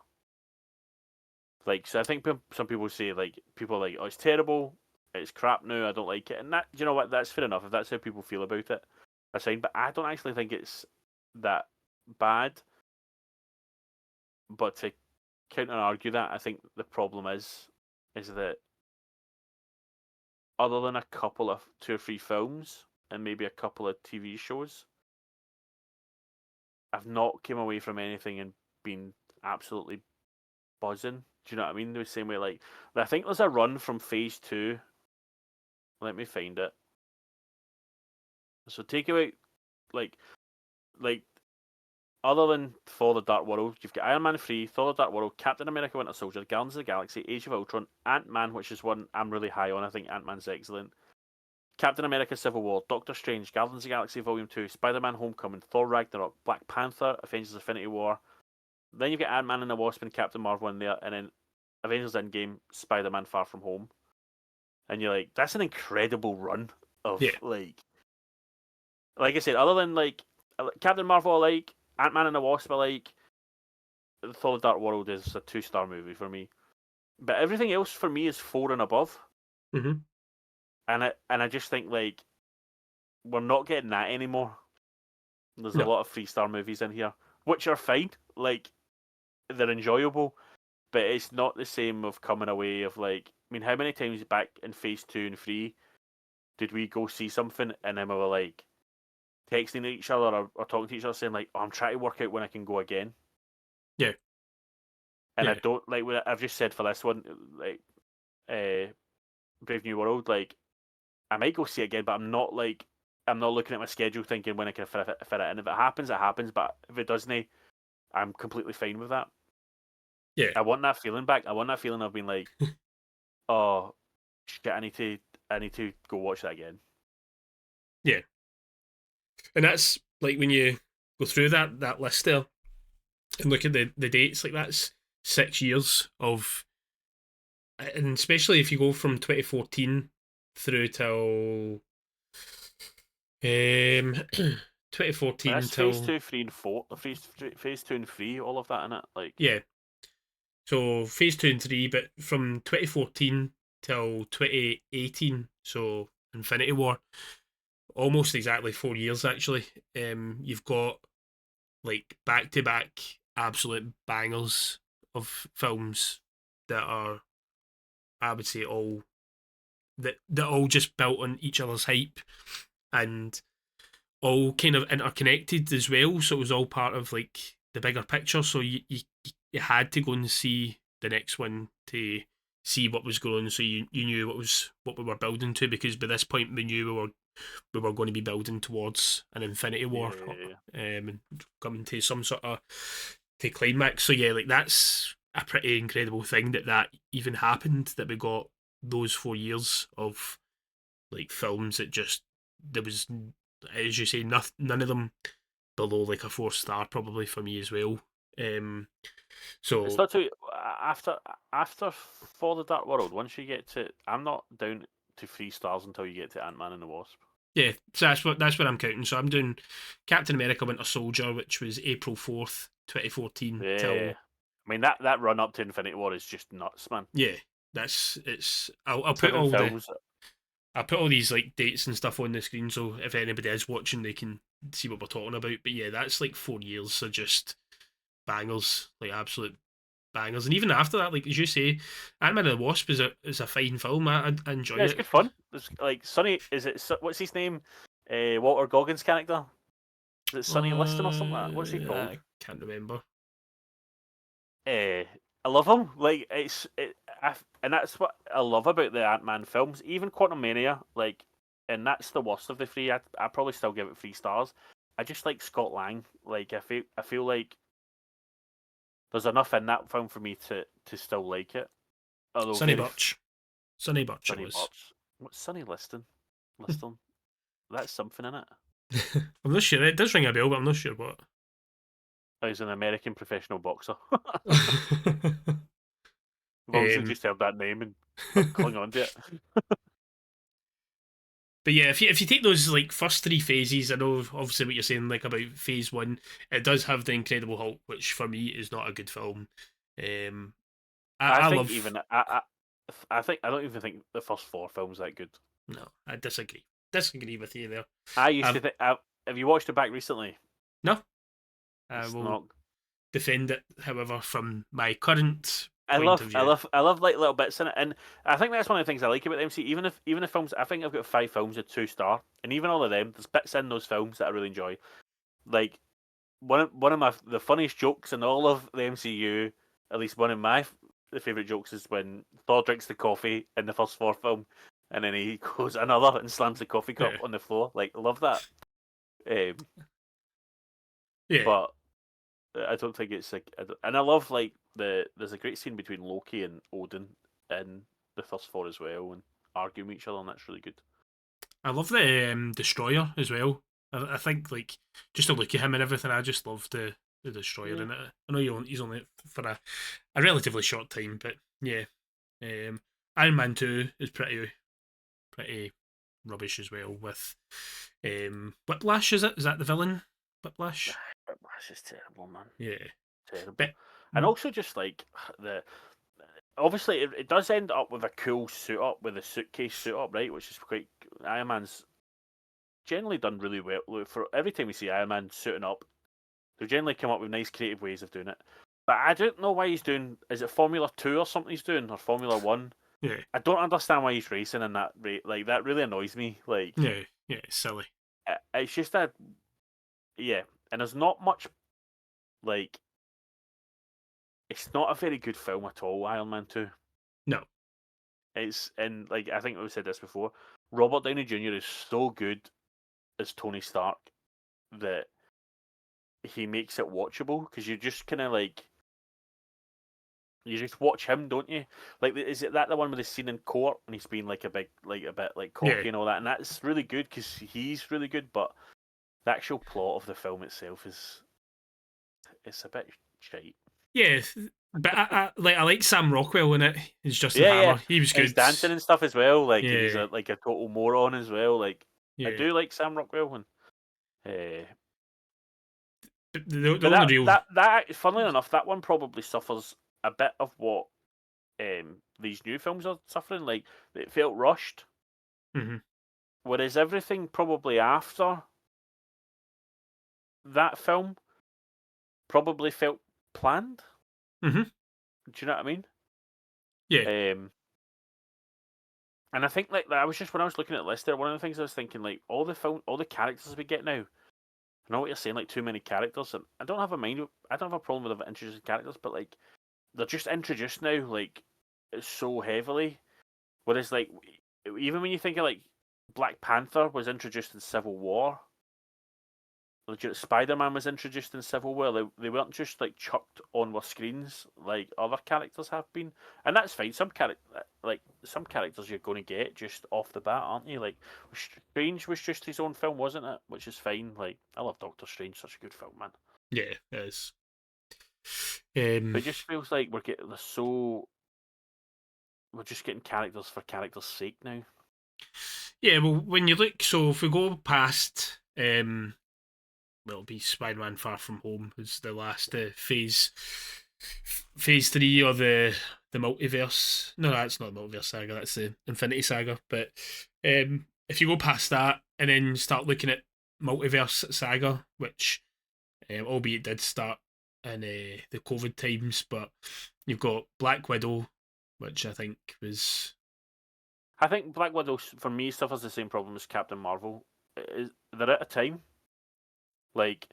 Like, so I think some people say like people are like, oh, it's terrible, it's crap now, I don't like it, and that, you know what, that's fair enough if that's how people feel about it. That's fine, but I don't actually think it's that bad. But to counter argue that, I think the problem is that other than a couple of 2 or 3 films and maybe a couple of TV shows, I've not came away from anything and been absolutely buzzing. Do you know what I mean? The same way, like, I think there's a run from Phase 2. Let me find it. So take away, like, like other than Thor: The Dark World, you've got Iron Man 3, Thor: The Dark World, Captain America: Winter Soldier, Guardians of the Galaxy, Age of Ultron, Ant-Man, which is one I'm really high on. I think Ant-Man's excellent. Captain America: Civil War, Doctor Strange, Guardians of the Galaxy Volume 2, Spider-Man: Homecoming, Thor: Ragnarok, Black Panther, Avengers: Infinity War. Then you've got Ant-Man and the Wasp and Captain Marvel in there, and then Avengers: Endgame, Spider-Man: Far From Home. And you're like, that's an incredible run of, Yeah. like I said, other than like Captain Marvel, I like Ant-Man and the Wasp, I like. Thor: The Dark World is a 2-star movie for me, but everything else for me is 4 and above. Mm-hmm. And I just think like we're not getting that anymore. There's a No. lot of 3-star movies in here, which are fine. Like, they're enjoyable, but it's not the same of coming away of like. I mean, how many times back in Phase 2 and 3 did we go see something and then we were like texting each other or talking to each other saying like, "Oh, I'm trying to work out when I can go again." Yeah. And I Yeah. don't like what I've just said for this one, like Brave New World. Like, I might go see it again, but I'm not looking at my schedule thinking when I can fit it in. If it happens, it happens. But if it doesn't, I'm completely fine with that. Yeah. I want that feeling back. I want that feeling of being like, oh shit, I need to go watch that again. Yeah. And that's like when you go through that list there and look at the dates, like that's 6 years of, and especially if you go from 2014 through till 2014 That's Phase till 2, 3, and 4. Phase 2 and 3, all of that in it. Like, yeah, so phase 2 and 3, but from 2014 till 2018, so Infinity War, almost exactly 4 years actually. You've got like back to back absolute bangers of films that are, I would say, all that all just built on each other's hype and all kind of interconnected as well. So it was all part of like the bigger picture. So you had to go and see the next one to see what was going on. So you knew what we were building to, because by this point we knew we were going to be building towards an Infinity War, yeah. and coming to some sort of to climax. So yeah, like that's a pretty incredible thing that even happened, that we got those 4 years of like films that just, there was, as you say, none of them below like a 4-star probably for me as well. Um, It's so not too after For the Dark World. Once you get to, I'm not down to 3 stars until you get to Ant-Man and the Wasp. yeah, so that's what I'm counting. So I'm doing Captain America: Winter Soldier, which was April 4th, 2014 Yeah, till, I mean that run up to Infinity War is just nuts, man. yeah, that's it's. I'll put 7 all films. these like dates and stuff on the screen, so if anybody is watching, they can see what we're talking about. But yeah, that's like 4 years of just bangers, like absolute bangers, and even after that, like as you say, Ant-Man and the Wasp is a fine film. I enjoy Yeah, it's it. good fun. It's like Sonny. Is it what's his name? Walter Goggins' character. Is it Sonny Liston or something like that? What's he called? I can't remember. I love him. Like and that's what I love about the Ant-Man films. Even Quantumania, like, and that's the worst of the three. I probably still give it 3 stars. I just like Scott Lang. Like I feel like there's enough in that film for me to still like it. Although Sonny Burch. Sonny Burch it Sonny was. Burch. What's Sonny Liston? Liston. That's something in it. I'm not sure. It does ring a bell, but I'm not sure what. Oh, he's an American professional boxer. I've obviously just heard that name and clung on to it. But yeah, if you take those like first 3 phases, I know obviously what you're saying like about phase 1, it does have the Incredible Hulk, which for me is not a good film. I think love. even I don't even think the first 4 films that good. No, I disagree. Disagree with you there. I used to think. Have you watched it back recently? No, I It's will not. defend it. However, from my current I point of view, love like little bits in it, and I think that's one of the things I like about the MCU. Even if films, I think I've got 5 films at 2 star, and even all of them, there's bits in those films that I really enjoy. Like one of the funniest jokes in all of the MCU, at least one of my favorite jokes, is when Thor drinks the coffee in the first Thor film, and then he goes another and slams the coffee cup on the floor. Like, love that. yeah, But I don't think it's like, and I love like there's a great scene between Loki and Odin in the first 4 as well, and arguing with each other, and that's really good. I love the Destroyer as well. I think like just to look at him and everything, I just love the Destroyer in it. I know he's only for a relatively short time, but yeah, Iron Man 2 is pretty rubbish as well. With Whiplash, is it? Is that the villain? Whiplash. Whiplash is terrible, man. Yeah, Terrible. but And also just like obviously it does end up with a cool suit up, with a suitcase suit up, right? Which is quite, Iron Man's generally done really well. For every time we see Iron Man suiting up, they generally come up with nice creative ways of doing it. But I don't know why he's doing. Is it Formula 2 or something he's doing, or Formula 1? yeah, I don't understand why he's racing in that rate. Like, that really annoys me. Like, yeah, it's silly. it's just that, yeah. And there's not much, like, it's not a very good film at all, Iron Man 2. No. And like, I think we've said this before, Robert Downey Jr. is so good as Tony Stark that he makes it watchable, because you just kind of like, you just watch him, don't you? Like, is it that the one with the scene in court and he's being like a bit like cocky and all that, and that's really good because he's really good, but the actual plot of the film itself it's a bit shite. Yeah, but I like Sam Rockwell in it. He's Justin Hammer. Yeah. He was good. He's dancing and stuff as well. Like, yeah. he's like a total moron as well. Like, yeah. I do like Sam Rockwell. And the only real that funnily enough, that one probably suffers a bit of what these new films are suffering. Like, it felt rushed, whereas everything probably after that film probably felt planned. Do you know what I mean? Yeah. And I think like I was just, when I was looking at the list there, one of the things I was thinking, like, all the characters we get now. I know what you're saying, like, too many characters, and I don't have a problem with introducing characters, but like, they're just introduced now, like, so heavily. Whereas, like, even when you think of like Black Panther was introduced in Civil War, legit Spider-Man was introduced in Civil War. They weren't just like chucked on with screens like other characters have been, and that's fine. Some characters you're going to get just off the bat, aren't you? Like, Strange was just his own film, wasn't it? Which is fine. Like, I love Doctor Strange, such a good film, man. Yeah, it is. But it just feels like we're just getting characters for characters' sake now. Yeah, well, when you look, so if we go past, well, it'll be Spider-Man Far From Home is the last phase 3 or the multiverse. No, that's not the multiverse saga. That's the Infinity Saga. But if you go past that and then start looking at multiverse saga, which albeit did start in the COVID times, but you've got Black Widow, which I think was. I think Black Widow, for me, suffers the same problem as Captain Marvel. They're at a time, like,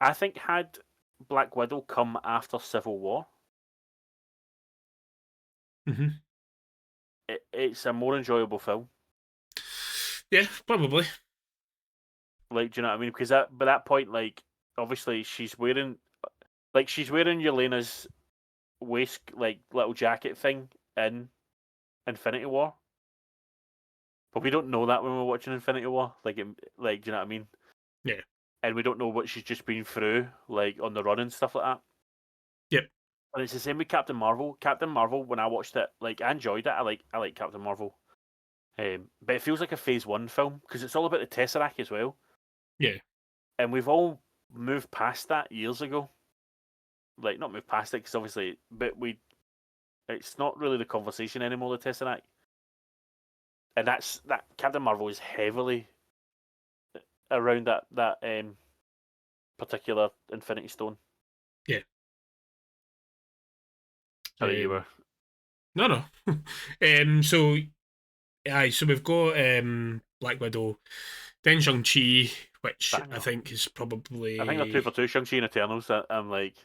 I think had Black Widow come after Civil War, Mm-hmm. it's a more enjoyable film. Yeah, probably. Like, do you know what I mean? Because by that point, like, obviously she's wearing Yelena's waist, like, little jacket thing in Infinity War, but we don't know that when we're watching Infinity War. Like, do you know what I mean? Yeah. And we don't know what she's just been through, like on the run and stuff like that. Yep. And it's the same with Captain Marvel. Captain Marvel, when I watched it, like, I enjoyed it. I like Captain Marvel. But it feels like a Phase 1 film because it's all about the Tesseract as well. Yeah. And we've all moved past that years ago. Like, not moved past it because obviously, but it's not really the conversation anymore, the Tesseract. And that Captain Marvel is heavily around that particular Infinity Stone. Yeah. Sorry, you were. No. So so we've got Black Widow, then Shang-Chi, which I think is probably. I think they're 2 for 2. Shang-Chi and Eternals. I'm like.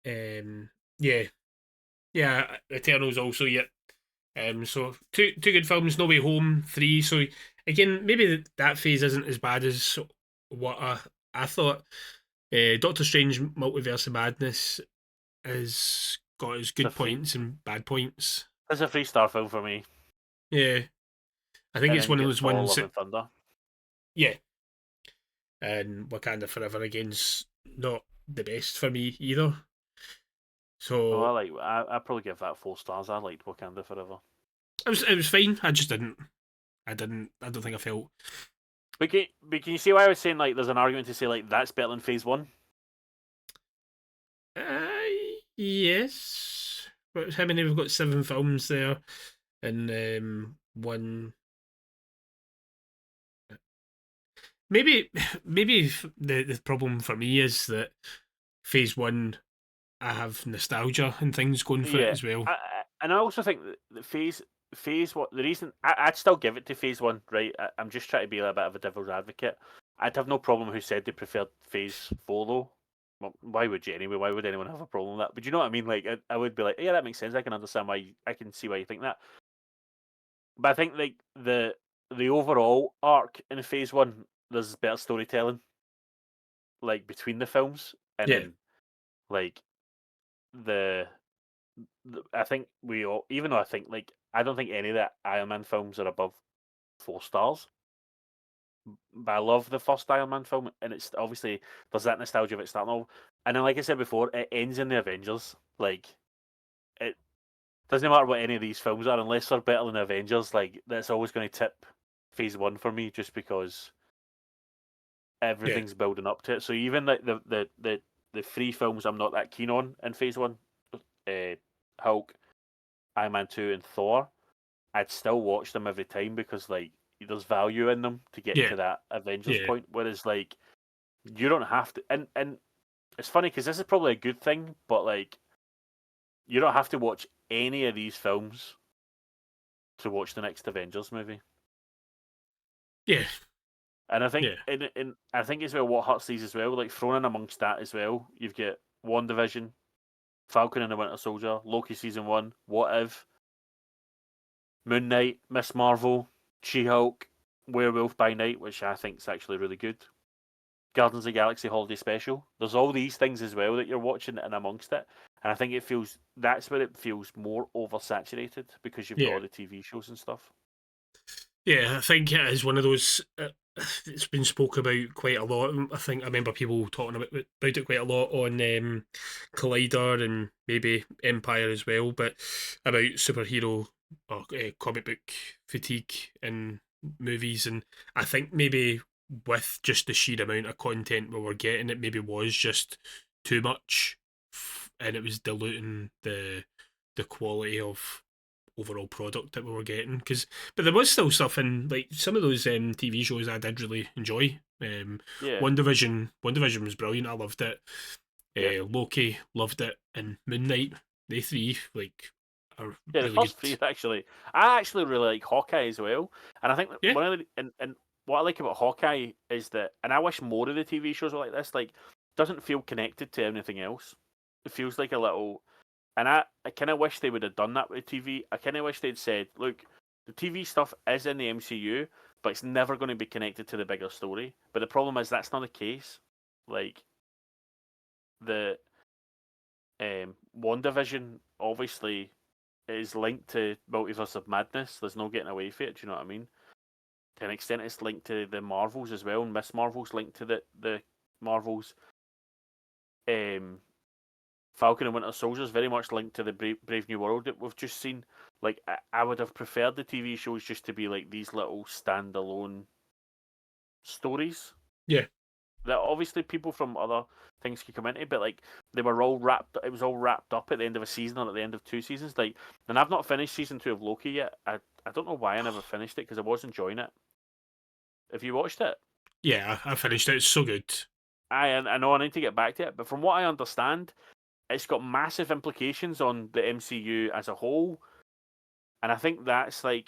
Yeah, Eternals also. Yet. So two good films. No Way Home 3. So again, maybe that phase isn't as bad as what I thought. Doctor Strange Multiverse of Madness has got its good points and bad points. It's a 3-star film for me. Yeah, I think it's one of those ones. Love and Thunder. Yeah, and Wakanda Forever again's not the best for me either. So I probably give that 4 stars. I liked Wakanda Forever. It was fine. I just didn't. I don't think I felt. But can you see why I was saying, like, there's an argument to say, like, that's better than Phase 1? Yes. But how many? We've got 7 films there, and one. Maybe the problem for me is that Phase 1, I have nostalgia and things going for it as well. And I also think that Phase what the reason I'd still give it to Phase 1, right? I'm just trying to be a bit of a devil's advocate. I'd have no problem who said they preferred Phase 4 though. Well, why would you anyway? Why would anyone have a problem with that? But you know what I mean? Like, I would be like, yeah, that makes sense. I can understand why. I can see why you think that. But I think, like, the overall arc in Phase 1, there's better storytelling, like, between the films, and then, like, I think we all, even though I think, like, I don't think any of the Iron Man films are above 4 stars. But I love the first Iron Man film, and it's obviously there's that nostalgia of it starting off. And then, like I said before, it ends in the Avengers. Like, it doesn't matter what any of these films are, unless they're better than the Avengers. Like, that's always going to tip Phase 1 for me, just because everything's building up to it. So even like the 3 films I'm not that keen on in Phase 1, Hulk, Iron Man 2, and Thor, I'd still watch them every time because, like, there's value in them to get to that Avengers point. Whereas, like, you don't have to. And it's funny because this is probably a good thing, but, like, you don't have to watch any of these films to watch the next Avengers movie. Yeah. And I think, and I think as well, what hurts these as well, like, thrown in amongst that as well, you've got WandaVision, Falcon and the Winter Soldier, Loki Season 1, What If, Moon Knight, Miss Marvel, She-Hulk, Werewolf by Night, which I think is actually really good, Guardians of the Galaxy Holiday Special. There's all these things as well that you're watching and amongst it. And I think that's where it feels more oversaturated because you've got all the TV shows and stuff. Yeah, I think it is one of those. It's been spoke about quite a lot. I think I remember people talking about it quite a lot on Collider and maybe Empire as well, but about superhero or comic book fatigue in movies. And I think maybe with just the sheer amount of content we were getting, it maybe was just too much, and it was diluting the quality of overall product that we were getting. But there was still stuff in, like, some of those TV shows I did really enjoy. Yeah. WandaVision was brilliant. I loved it. Yeah. Loki, loved it, and Moon Knight. They three are Yeah, the really good. first three actually. I actually really like Hawkeye as well, and I think that Yeah, one of the and what I like about Hawkeye is that, and I wish more of the TV shows were like this. Like, doesn't feel connected to anything else. It feels like a little, and I kind of wish they would have done that with TV. I kind of wish they'd said, look, the TV stuff is in the MCU, but it's never going to be connected to the bigger story. But the problem is that's not the case. Like the WandaVision obviously is linked to Multiverse of Madness. There's no getting away from it. Do you know what I mean? To an extent, it's linked to the Marvels as well, and Miss Marvel's linked to the Marvels. Um, Falcon and Winter Soldier is very much linked to the Brave New World that we've just seen. Like, I would have preferred the TV shows just to be like these little standalone stories yeah, that obviously people from other things could come into, but like they were all wrapped. It was all wrapped up at the end of a season or at the end of two seasons. Like, and I've not finished season 2 of Loki yet. I don't know why I never finished it because I was enjoying it. Have you watched it? yeah. I finished it. It's so good. I know I need to get back to it, but from what I understand, it's got massive implications on the MCU as a whole, and I think that's where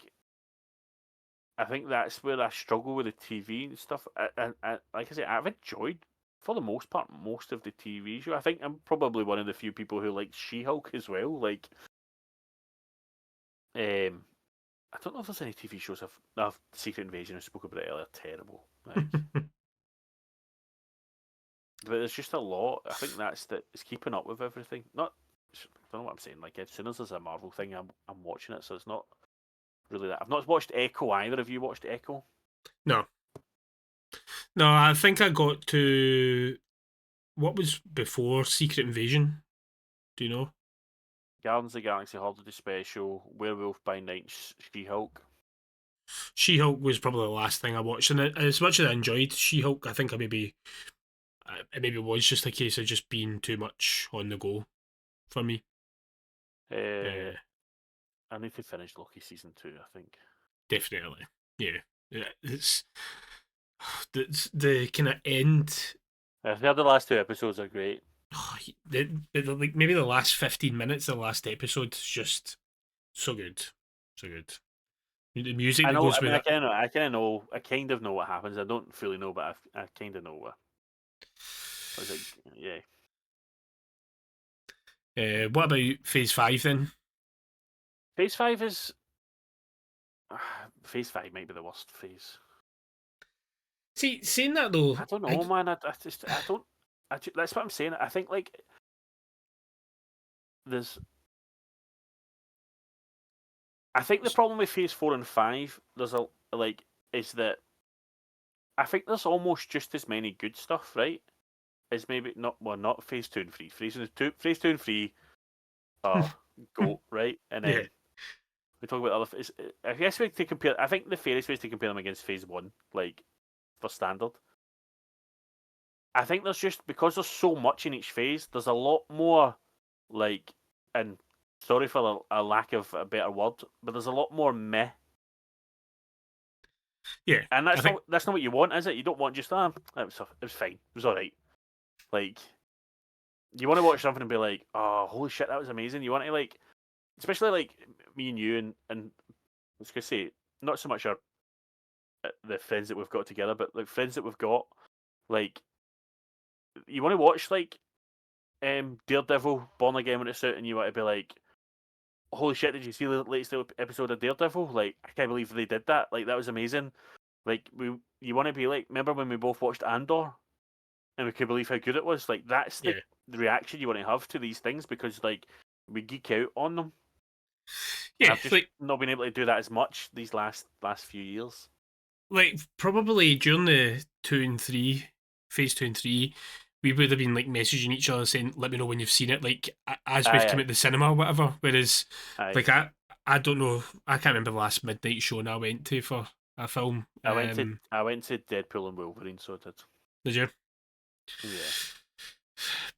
I struggle with the TV and stuff. Like I say, I've enjoyed, for the most part, most of the TV show. I think I'm probably one of the few people who like She-Hulk as well. Like, I don't know if there's any TV shows I've Secret Invasion. I spoke about it earlier. Terrible. Like, but there's just a lot. I think it's keeping up with everything. Not, I don't know what I'm saying. Like, as soon as there's a Marvel thing, I'm watching it. So it's not really that. I've not watched Echo either. Have you watched Echo? No, no. I think I got to what was before Secret Invasion. Do you know? Guardians of the Galaxy Holiday Special, Werewolf by Night, She-Hulk. She-Hulk was probably the last thing I watched, and as much as I enjoyed She-Hulk, I think it maybe was just a case of just being too much on the go for me. Uh, I need to finish Loki season 2. I think. Definitely, yeah. It's the kind of end. I've heard the last two episodes are great. Like maybe the last 15 minutes of the last episode is just so good, so good. The music I that know. goes I with mean, it. I kind of know. I kind of know what happens. I don't fully know, but I kind of know what. I was like, yeah. What about Phase 5 then? Phase 5 is. Phase 5 might be the worst phase. See, saying that though, I don't know, man. I don't. That's what I'm saying. I think like there's. I think the problem with Phase 4 and 5 is that I think there's almost just as many good stuff, right? As maybe not Phase 2 and 3. Phase 2 and 3 are GOAT, right? And yeah, then we talk about other. I guess we to compare. I think the fairest way is to compare them against Phase 1, like for standard. I think there's just because there's so much in each phase. There's a lot more, like, and sorry for a lack of a better word, but there's a lot more meh. yeah. And I think that's not what you want, is it? You don't want just it was fine. It was all right. Like, you want to watch something and be like, oh, holy shit, that was amazing. You want to like, especially like me and you and I was gonna say not so much our the friends that we've got together, but like friends that we've got, like you want to watch like Daredevil Born Again when it's out, and you want to be like, holy shit, did you see the latest episode of Daredevil? Like, I can't believe they did that. Like, that was amazing. Like, you want to be like, remember when we both watched Andor and we could believe how good it was? Like, that's yeah, the reaction you want to have to these things because like we geek out on them. And yeah. I've just not been able to do that as much these last few years. Like probably during the 2 and 3 Phase 2 and 3, we would have been like messaging each other saying, "Let me know when you've seen it." Like as we've come Aye, at the cinema or whatever. Whereas, aye. like I don't know. I can't remember the last midnight show I went to for a film. I went to Deadpool and Wolverine, so I did. Did you? Yeah.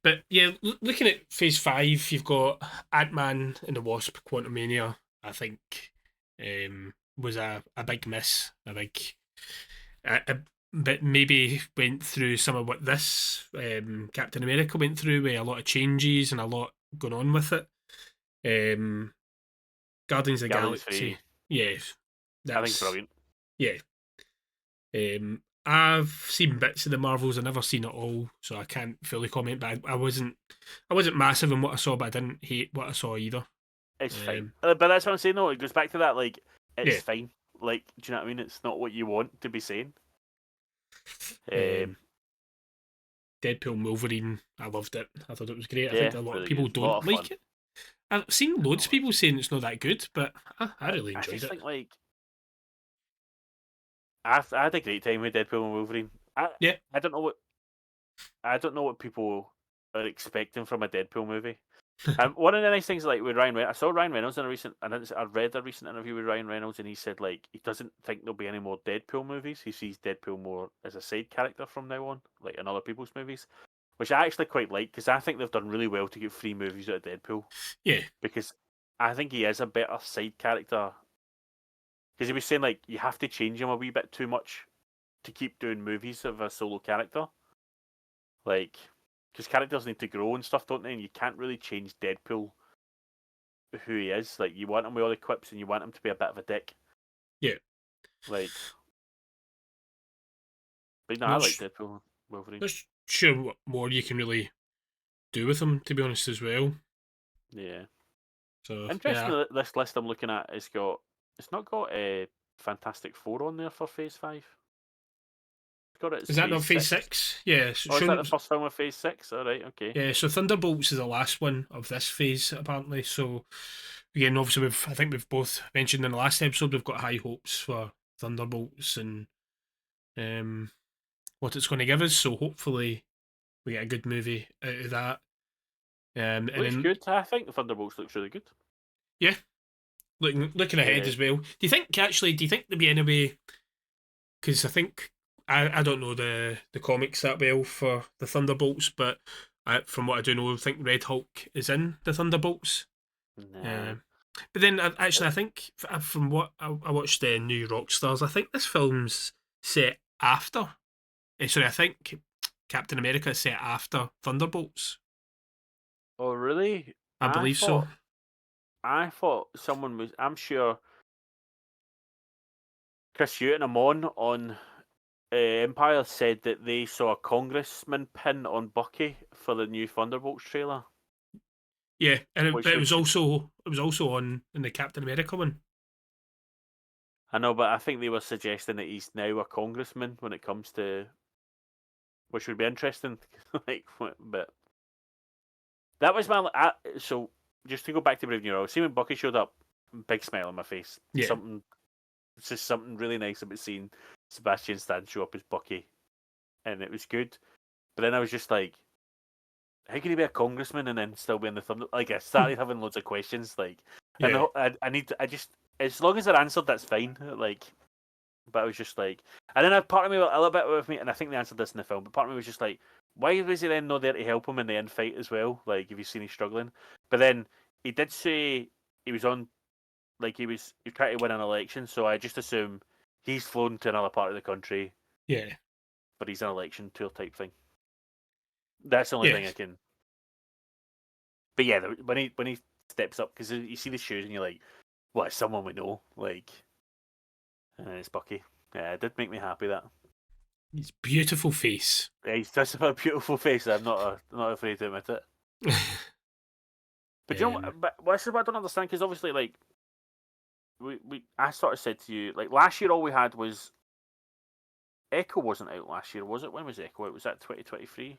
But yeah, looking at Phase 5, you've got Ant-Man and the Wasp: Quantumania. I think was a big miss. A big but maybe went through some of what this Captain America went through, with a lot of changes and a lot going on with it. Guardians of the Guardians Galaxy, 3, yeah, I think it's that's brilliant. yeah. I've seen bits of the Marvels. I've never seen it all, so I can't fully comment. But I wasn't massive in what I saw, but I didn't hate what I saw either. It's fine. But that's what I'm saying, though. It goes back to that, like, it's Yeah. fine. Like, do you know what I mean? It's not what you want to be saying. Deadpool and Wolverine, I loved it. I thought it was great. I Yeah, think a lot of really people good. A lot don't of fun. like it. I've seen loads of people saying it's not that good, but I really I enjoyed just it. think, like, I had a great time with Deadpool and Wolverine. Yeah. I don't know what people are expecting from a Deadpool movie. One of the nice things, like with Ryan Reynolds, I saw Ryan Reynolds in a recent, I read a recent interview with Ryan Reynolds, and he said like he doesn't think there'll be any more Deadpool movies. He sees Deadpool more as a side character from now on, like in other people's movies, which I actually quite like because I think they've done really well to get 3 movies out of Deadpool. Yeah. Because I think he is a better side character. Because he was saying like you have to change him a wee bit too much to keep doing movies of a solo character. Like, because characters need to grow and stuff, don't they? And you can't really change Deadpool who he is. Like, you want him with all the quips and you want him to be a bit of a dick. Yeah. Like, but no, I Not, like Deadpool Wolverine. not sure what more you can really do with them, to be honest, as well. Yeah. So, yeah. Interesting, this list I'm looking at it's not got a Fantastic Four on there for Phase 5. It's got it as Is that Phase not Phase 6. 6? Yeah. So, Oh, is that the first film of Phase 6? Alright, okay. yeah, so Thunderbolts is the last one of this phase, apparently. So, again, obviously, I think we've both mentioned in the last episode, we've got high hopes for Thunderbolts and what it's going to give us. So, hopefully, we get a good movie out of that. And Looks then, good. I think the Thunderbolts looks really good. yeah, looking ahead as well. Do you think there'll be any way? Because I think I don't know the comics that well for the Thunderbolts, but from what I do know, I think Red Hulk is in the Thunderbolts. Nah. But then actually, I think from what I watched the New Rockstars, I think this film's set after. Sorry, I think Captain America is set after Thunderbolts. Oh, really? I believe so. I thought someone was. I'm sure Chris Hewitt and Amon on Empire said that they saw a congressman pin on Bucky for the new Thunderbolts trailer. Yeah, and Which but would it was also on in the Captain America one. I know, but I think they were suggesting that he's now a congressman when it comes to, which would be interesting. Like, but that was my. So just to go back to Brave New World, see when Bucky showed up, big smile on my face. Yeah. It's just something really nice about seeing Sebastian Stan show up as Bucky, and it was good. But then I was just like, how can he be a congressman and then still be in the Thunder? Like, I started having loads of questions. Like, and Yeah. I just, as long as they're answered, that's fine. Like, but I was just like, and then a part of me, a little bit with me, and I think they answered this in the film, but part of me was just like, why was he then not there to help him in the end fight as well? Like, if you've seen he's struggling, but then he did say he was on, like he was trying to win an election, so I just assume he's flown to another part of the country, Yeah. but he's an election tour type thing. That's the only Yeah. thing I can. But yeah, when he steps up, because you see the shoes and you're like, what? Someone we know, like, and it's Bucky. Yeah, it did make me happy that. His beautiful face. Yeah, he's such a beautiful face. I'm not afraid to admit it. But you know, but this is what I don't understand because obviously, like, I sort of said to you, like, last year all we had was Echo wasn't out last year, was it? When was Echo out? Was that 2023?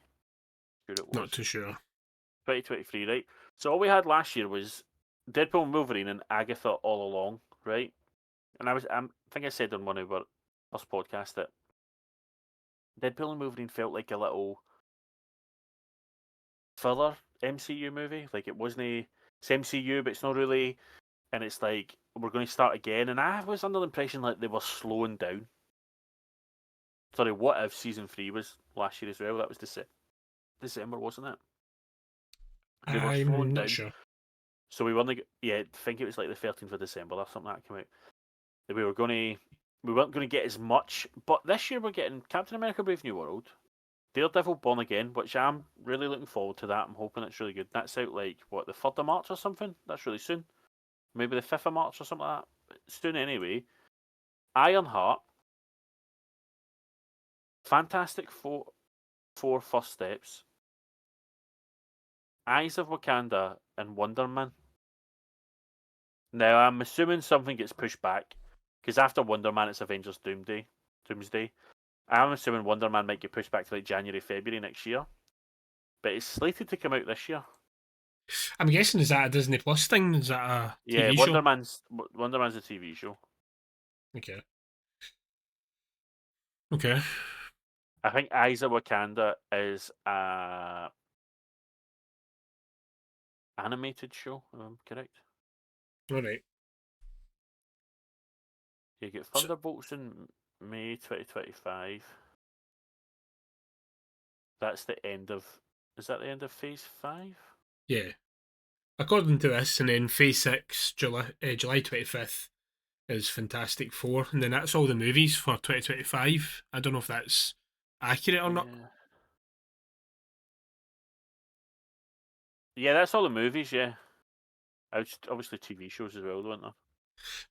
Sure, it was. Not too sure. 2023, right? So all we had last year was Deadpool and Wolverine and Agatha all along, right? And I think I said on one of our first podcast that Deadpool and Wolverine felt like a little filler MCU movie. Like, it wasn't. It's MCU, but it's not really. And it's like we're going to start again. And I was under the impression like they were slowing down. Sorry, What If season 3 was last year as well. That was December, wasn't it? They were slowing I'm not down. sure. So we weren't. Yeah, I think it was like the 13th of December or something that came out. That we were going to we weren't going to get as much. But this year we're getting Captain America: Brave New World, Daredevil: Born Again, which I'm really looking forward to. That I'm hoping it's really good. That's out like what, the 3rd of March or something. That's really soon. Maybe the 5th of March or something like that. Soon anyway. Ironheart, Fantastic Four First Steps, Eyes of Wakanda, and Wonder Man. Now I'm assuming something gets pushed back because after Wonder Man it's Avengers Doomsday. I'm assuming Wonder Man might get pushed back to like January, February next year. But it's slated to come out this year. I'm guessing, is that a Disney Plus thing? Is that a Yeah, TV show? Wonder Man's a TV show. Okay. Okay. I think Eyes of Wakanda is a animated show, if I'm correct. All right. You get So, Thunderbolts in May 2025. That's the end of. Is that the end of Phase 5? yeah. According to this, and then Phase 6, July 25th, is Fantastic Four, and then that's all the movies for 2025. I don't know if that's accurate or not. Yeah. Yeah, that's all the movies, yeah. Obviously TV shows as well, don't there?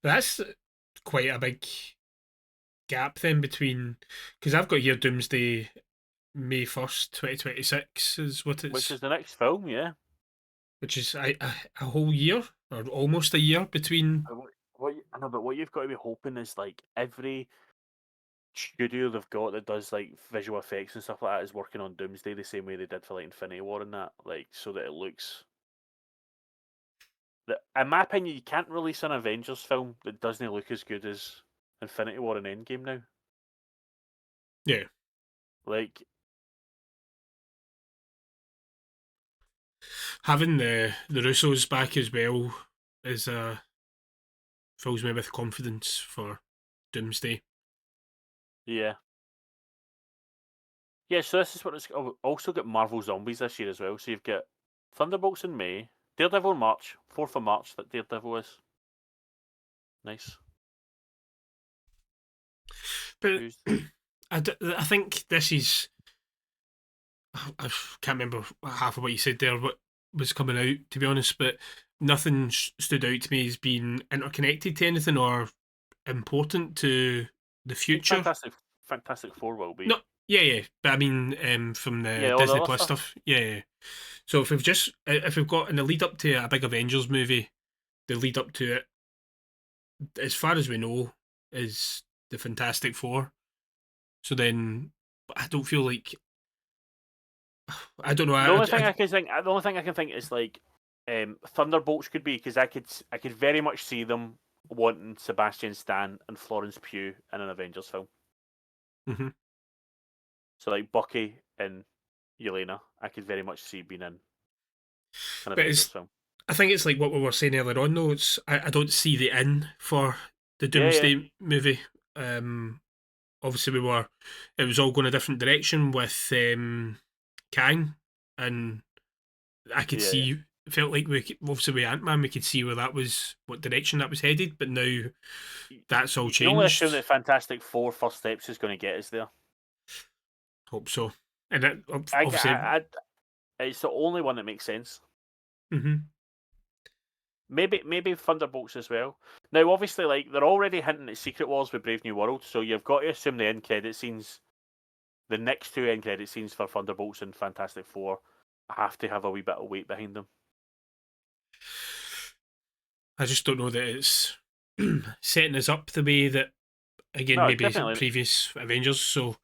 But that's quite a big gap then between, because I've got here Doomsday May 1st, 2026 is what Which it's, is the next film, yeah. which is a whole year or almost a year between. I know, but what you've got to be hoping is like every studio they've got that does like visual effects and stuff like that is working on Doomsday the same way they did for like Infinity War and that, like so that it looks. In my opinion, you can't release an Avengers film that doesn't look as good as Infinity War and Endgame now. Yeah. Like, Having the Russos back as well is fills me with confidence for Doomsday. yeah, yeah. So this is what it's also got Marvel Zombies this year as well. So you've got Thunderbolts in May, Daredevil in March, 4th of March. That Daredevil is nice. But Who's I think this is. I can't remember half of what you said there, what was coming out, to be honest, but nothing stood out to me as being interconnected to anything or important to the future. Fantastic Four will be. No, yeah, yeah, but I mean, from the Yeah, all the Disney other Plus stuff. stuff, yeah, yeah. So if we've got in the lead up to a big Avengers movie, the lead up to it, as far as we know, is the Fantastic Four. So then, I don't feel like I don't know. The only thing I can think is like Thunderbolts could be because I could very much see them wanting Sebastian Stan and Florence Pugh in an Avengers film. Mhm. So like Bucky and Yelena, I could very much see being in an But Avengers film. I think it's like what we were saying earlier on, though. I don't see the in for the Yeah, yeah, Doomsday movie. Obviously, it was all going a different direction with Kang, and I could yeah, yeah. see, felt like obviously with Ant Man, we could see what direction that was headed, but now that's all You can only assume changed. that Fantastic Four First Steps is going to get us there. Hope so. And it, I, obviously, I, it's the only one that makes sense. mhm. Maybe Thunderbolts as well. Now, obviously, like they're already hinting at Secret Wars with Brave New World, so you've got to assume the end credit scenes, the next two end credit scenes for Thunderbolts and Fantastic Four, have to have a wee bit of weight behind them. I just don't know that it's setting us up the way that, again, No, maybe definitely. previous Avengers. So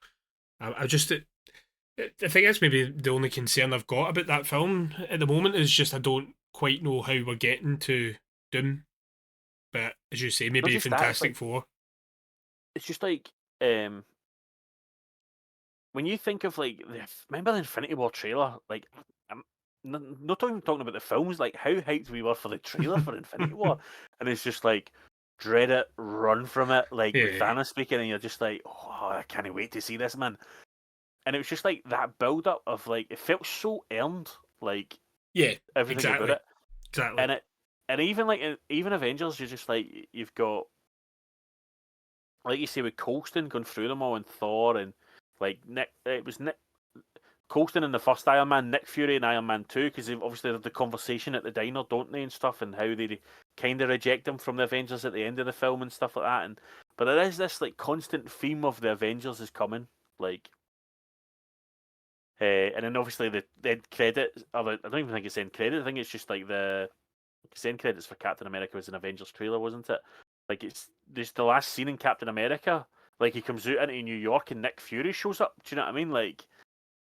I just I think that's maybe the only concern I've got about that film at the moment is just I don't quite know how we're getting to Doom. But as you say, Not maybe just that, Fantastic Four. it's just like um, when you think of like remember the Infinity War trailer, like I'm not even talking about the films, like how hyped we were for the trailer for Infinity War, and it's just like dread it, run from it, like with Yeah, Thanos speaking, and you're just like, oh, I can't wait to see this, man. And it was just like that build up of like it felt so earned, like yeah, everything about exactly, it, exactly. and even like even Avengers, you're just like you've got like you say with Colston going through them all, and Thor, and like Nick Colston in the first Iron Man, Nick Fury in Iron Man 2, because obviously they have the conversation at the diner, don't they, and stuff, and how they kind of reject him from the Avengers at the end of the film and stuff like that. And but there is this like constant theme of the Avengers is coming, like, and then obviously the end credit. I don't even think it's end credit. I think it's just like the end credits for Captain America was an Avengers trailer, wasn't it? Like it's just the last scene in Captain America. Like he comes out into New York and Nick Fury shows up. Do you know what I mean? Like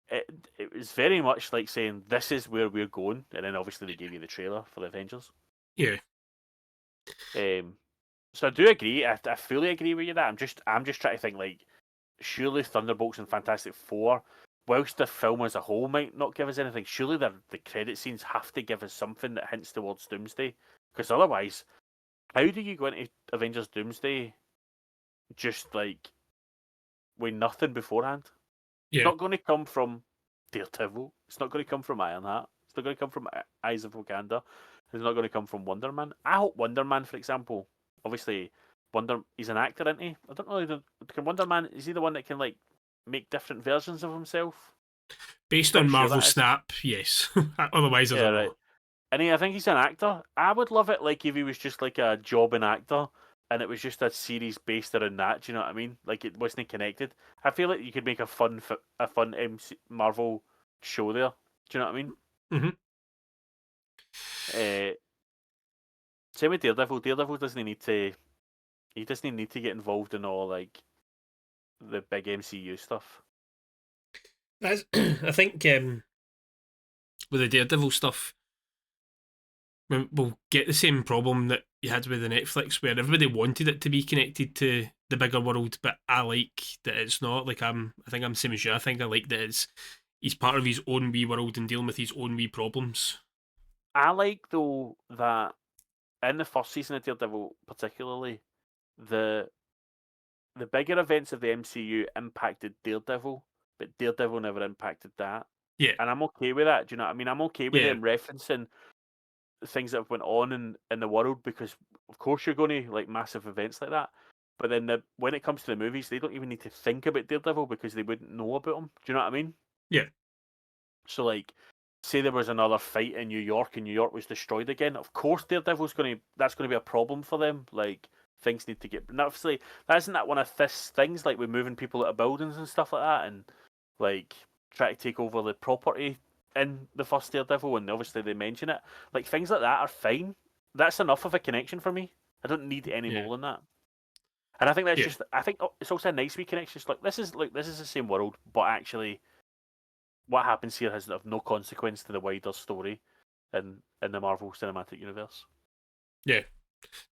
it was very much like saying this is where we're going, and then obviously they gave you the trailer for the Avengers. Yeah. So I do agree. I fully agree with you that I'm just trying to think like surely Thunderbolts and Fantastic Four, whilst the film as a whole might not give us anything, surely the credit scenes have to give us something that hints towards Doomsday, because otherwise, how do you go into Avengers Doomsday just like with nothing beforehand? Yeah. Not going to come from Daredevil. It's not going to come from Ironheart. It's not going to come from Eyes of Wakanda. It's not going to come from Wonder Man. I hope Wonder Man, for example, obviously, he's an actor, isn't he? I don't know. Can Wonder Man, is he the one that can like make different versions of himself? Based on Pretty sure Marvel that is. Snap, yes. Otherwise, I Yeah, don't right. know. And I think he's an actor. I would love it like if he was just like a jobbing actor and it was just a series based around that. Do you know what I mean? Like it wasn't connected. I feel like you could make a fun Marvel show there. Do you know what I mean? Mm-hmm. Uh, Same with Daredevil. Daredevil doesn't need to. He doesn't need to get involved in all like the big MCU stuff. That's, I think with the Daredevil stuff, we'll get the same problem that you had with the Netflix, where everybody wanted it to be connected to the bigger world, but I like that it's not. Like I think I'm the same as you. I think I like that he's part of his own wee world and dealing with his own wee problems. I like though that in the first season of Daredevil, particularly the bigger events of the MCU impacted Daredevil, but Daredevil never impacted that. Yeah, And I'm okay with that. Do you know what I mean? I'm okay with yeah, them referencing things that have went on in the world because, of course, you're going to like massive events like that. But then when it comes to the movies, they don't even need to think about Daredevil because they wouldn't know about him. Do you know what I mean? yeah, So, like, say there was another fight in New York and New York was destroyed again. Of course, Daredevil's that's going to be a problem for them. Like, things need to get. And obviously, that isn't that one of this things like we're moving people out of buildings and stuff like that, and like try to take over the property in the first Daredevil, and obviously they mention it. Like things like that are fine. That's enough of a connection for me. I don't need any yeah, more than that. And I think that's yeah, just. I think it's also a nice wee connection. It's like this is the same world, but actually what happens here has of no consequence to the wider story in the Marvel Cinematic Universe. yeah.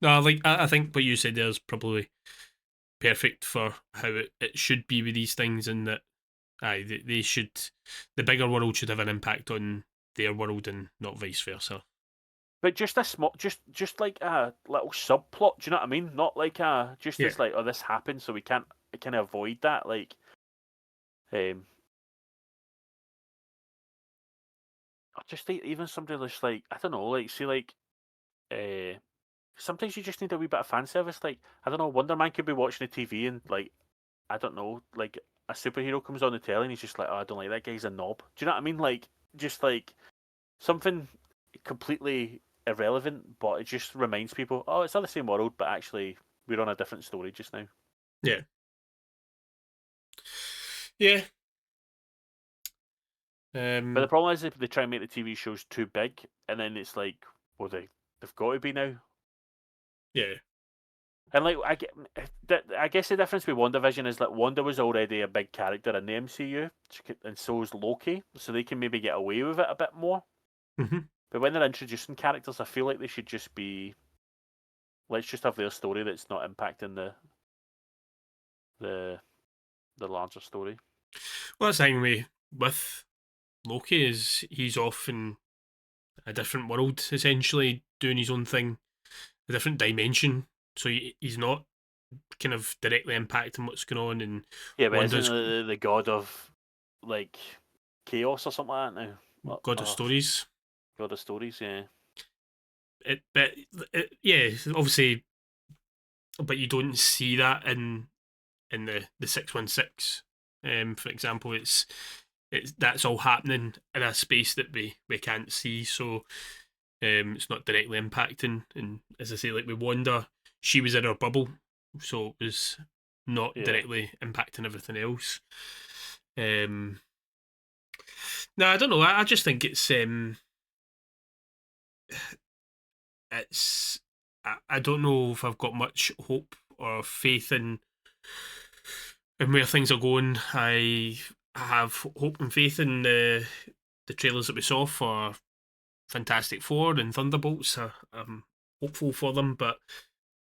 No, I think what you said there is probably perfect for how it should be with these things, and that they should, the bigger world should have an impact on their world and not vice versa. But just a small, just like a little subplot. Do you know what I mean? Not like a just Yeah, as like, oh, this happened, so we can't kind of avoid that. Like, um, or just even something that's like I don't know, like see like, sometimes you just need a wee bit of fan service. Like I don't know, Wonder Man could be watching the TV and like I don't know, like a superhero comes on the telly and he's just like, oh, I don't like that guy's a knob. Do you know what I mean? Like just like something completely irrelevant, but it just reminds people, oh, it's not the same world, but actually we're on a different story just now. yeah, yeah. But the Um, problem is if they try and make the TV shows too big, and then it's like, well, they've got to be now. yeah, And like I guess the difference with WandaVision is that Wanda was already a big character in the MCU, and so is Loki, so they can maybe get away with it a bit more. mm-hmm. But when they're introducing characters, I feel like they should just be, let's just have their story that's not impacting the the larger story. Well, that's the thing with Loki is he's off in a different world, essentially doing his own thing, a different dimension. So he's not kind of directly impacting what's going on. And Yeah, but isn't Wanda's the god of like chaos or something like that now? God of Stories. God of stories, yeah. But yeah, obviously but you don't see that in the 616. For example, it's that's all happening in a space that we can't see, so it's not directly impacting. And as I say, like with Wanda, she was in her bubble, so it was not Yeah. directly impacting everything else. No, I don't know. I just think it's I don't know if I've got much hope or faith in where things are going. I have hope and faith in the trailers that we saw for Fantastic Four and Thunderbolts. I'm hopeful for them, but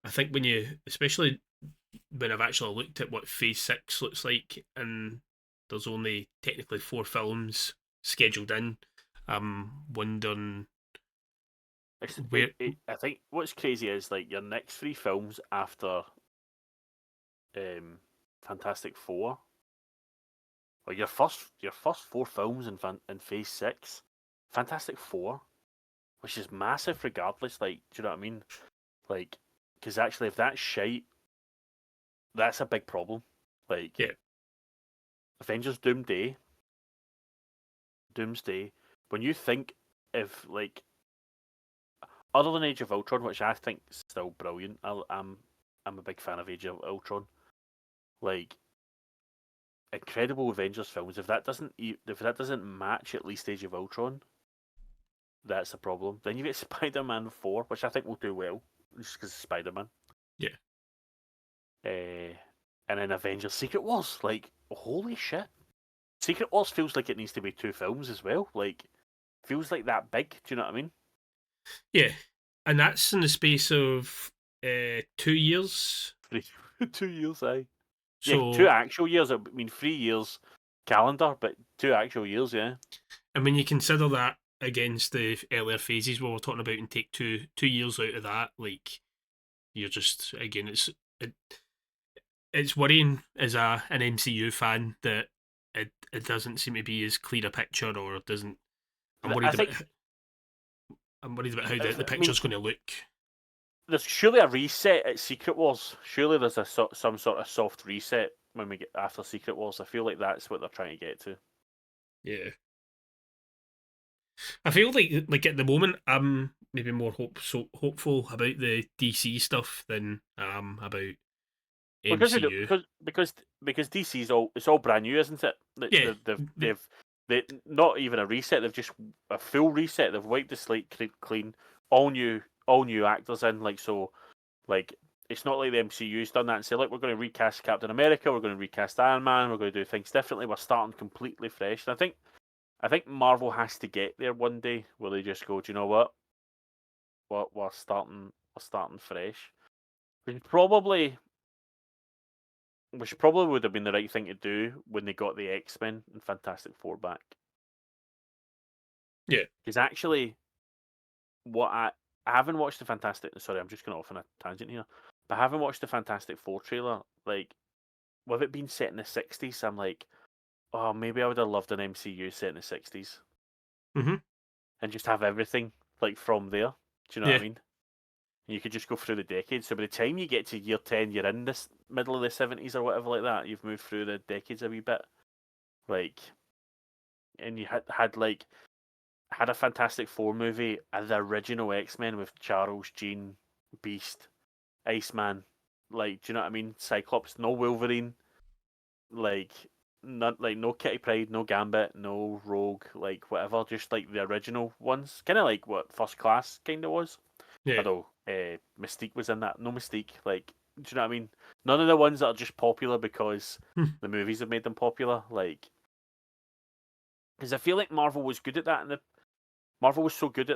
I think when you, especially when I've actually looked at what Phase 6 looks like, and there's only technically 4 films scheduled in, I'm wondering where. I think what's crazy is like your next 3 films after Fantastic Four, or your first 4 films in Phase 6, Fantastic Four, which is massive regardless. Like, do you know what I mean? Like, because actually, if that's shite, that's a big problem. Like, Yeah, Avengers Doomsday. When you think if like other than Age of Ultron, which I think is still brilliant, I'm a big fan of Age of Ultron. Like, incredible Avengers films. If that doesn't match at least Age of Ultron, that's a problem. Then you get Spider-Man 4, which I think will do well, just because Spider-Man. yeah, And then Avengers Secret Wars. Like, holy shit. Secret Wars feels like it needs to be 2 films as well. Like, feels like that big. Do you know what I mean? yeah, and that's in the space of 2 years. 2 years, aye. Yeah, two So, actual years. I mean, 3 years calendar, but 2 actual years, yeah. and when you consider that against the earlier phases we were talking about, and take 2 years out of that, like you're just again, it, it's worrying as an MCU fan that it doesn't seem to be as clear a picture, or it doesn't. I'm I worried about think, I'm worried about how the I mean, picture's going to look. there's surely a reset at Secret Wars. Surely there's some sort of soft reset when we get after Secret Wars. I feel like that's what they're trying to get to. Yeah, I feel like at the moment I'm maybe more hopeful about the DC stuff than about Because we do, MCU. because DC's all brand new, isn't it? Yeah, They not even a reset. They've just a full reset. They've wiped the slate clean. All new actors in. Like, so, like, it's not like the MCU's done that and say, look, we're going to recast Captain America. We're going to recast Iron Man. We're going to do things differently. We're starting completely fresh. And I think Marvel has to get there one day where they just go, do you know what? We're starting fresh. Which probably Which probably would have been the right thing to do when they got the X-Men and Fantastic Four back. yeah. Because actually, what I haven't watched the Fantastic. Sorry, I'm just going off on a tangent here. But I haven't watched the Fantastic Four trailer. Like, with it being set in the '60s, I'm like, oh, maybe I would have loved an MCU set in the '60s Hmm. and just have everything like from there. Do you know what I Yeah. mean? And you could just go through the decades. So by the time you get to year 10, you're in this middle of the '70s or whatever like that. You've moved through the decades a wee bit. Like, and you had a Fantastic Four movie, the original X-Men with Charles, Jean, Beast, Iceman. Like, do you know what I mean? Cyclops, no Wolverine, like no Kitty Pryde, no Gambit, no Rogue, like whatever. Just like the original ones, kind of like what First Class kind of was. Yeah. Although Mystique was in that, no Mystique. Like, do you know what I mean? None of the ones that are just popular because the movies have made them popular. Like, because I feel like Marvel was so good at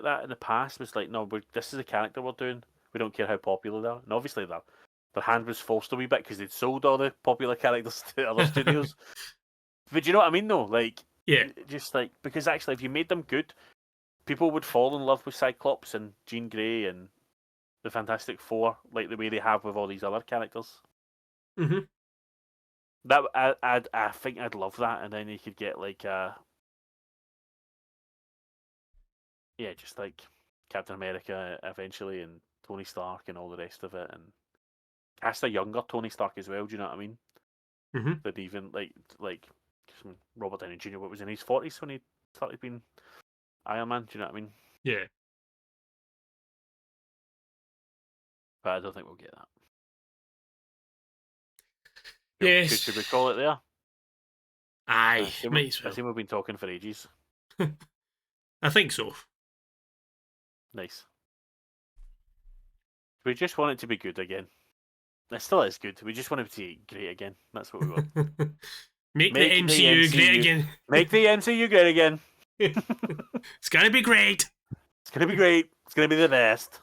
that in the past. Was like, no, this is a character we're doing. We don't care how popular they are. And obviously, their hand was forced a wee bit because they'd sold all the popular characters to other studios. But do you know what I mean, though? Like, Yeah. just like, because actually, if you made them good, people would fall in love with Cyclops and Jean Grey and the Fantastic Four, like the way they have with all these other characters. Hmm. That I think I'd love that, and then you could get like yeah, just like Captain America eventually, and Tony Stark and all the rest of it, and cast a younger Tony Stark as well. Do you know what I mean? Mm-hmm. That even like Robert Downey Jr. What was in his 40s when he started being Iron Man. Do you know what I mean? Yeah. But I don't think we'll get that. Yes. Should we call it there? Aye, might as I well. think we've been talking for ages. I think so. Nice. We just want it to be good again. It still is good. We just want it to be great again. That's what we want. Make the MCU great again. Make the MCU great again. It's gonna be great. It's gonna be great. It's gonna be the best.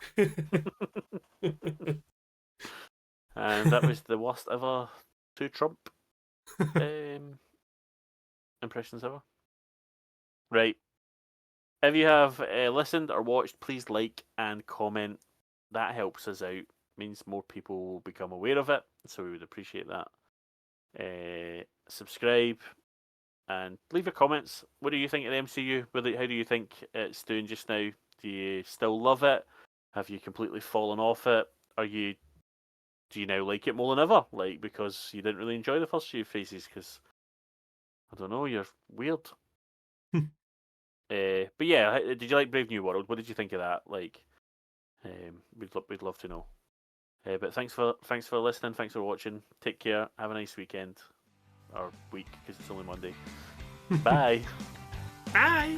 And that was the worst ever 2 Trump impressions ever. Right. If you have listened or watched, please like and comment. That helps us out. Means more people will become aware of it. So we would appreciate that. Subscribe and leave your comments. What do you think of the MCU? How do you think it's doing just now? Do you still love it? Have you completely fallen off it? Do you now like it more than ever? Like, because you didn't really enjoy the first few phases? Because I don't know, you're weird. But yeah, did you like Brave New World? What did you think of that? Like, we'd love to know. But thanks for listening. Thanks for watching. Take care. Have a nice weekend or week because it's only Monday. Bye. Bye.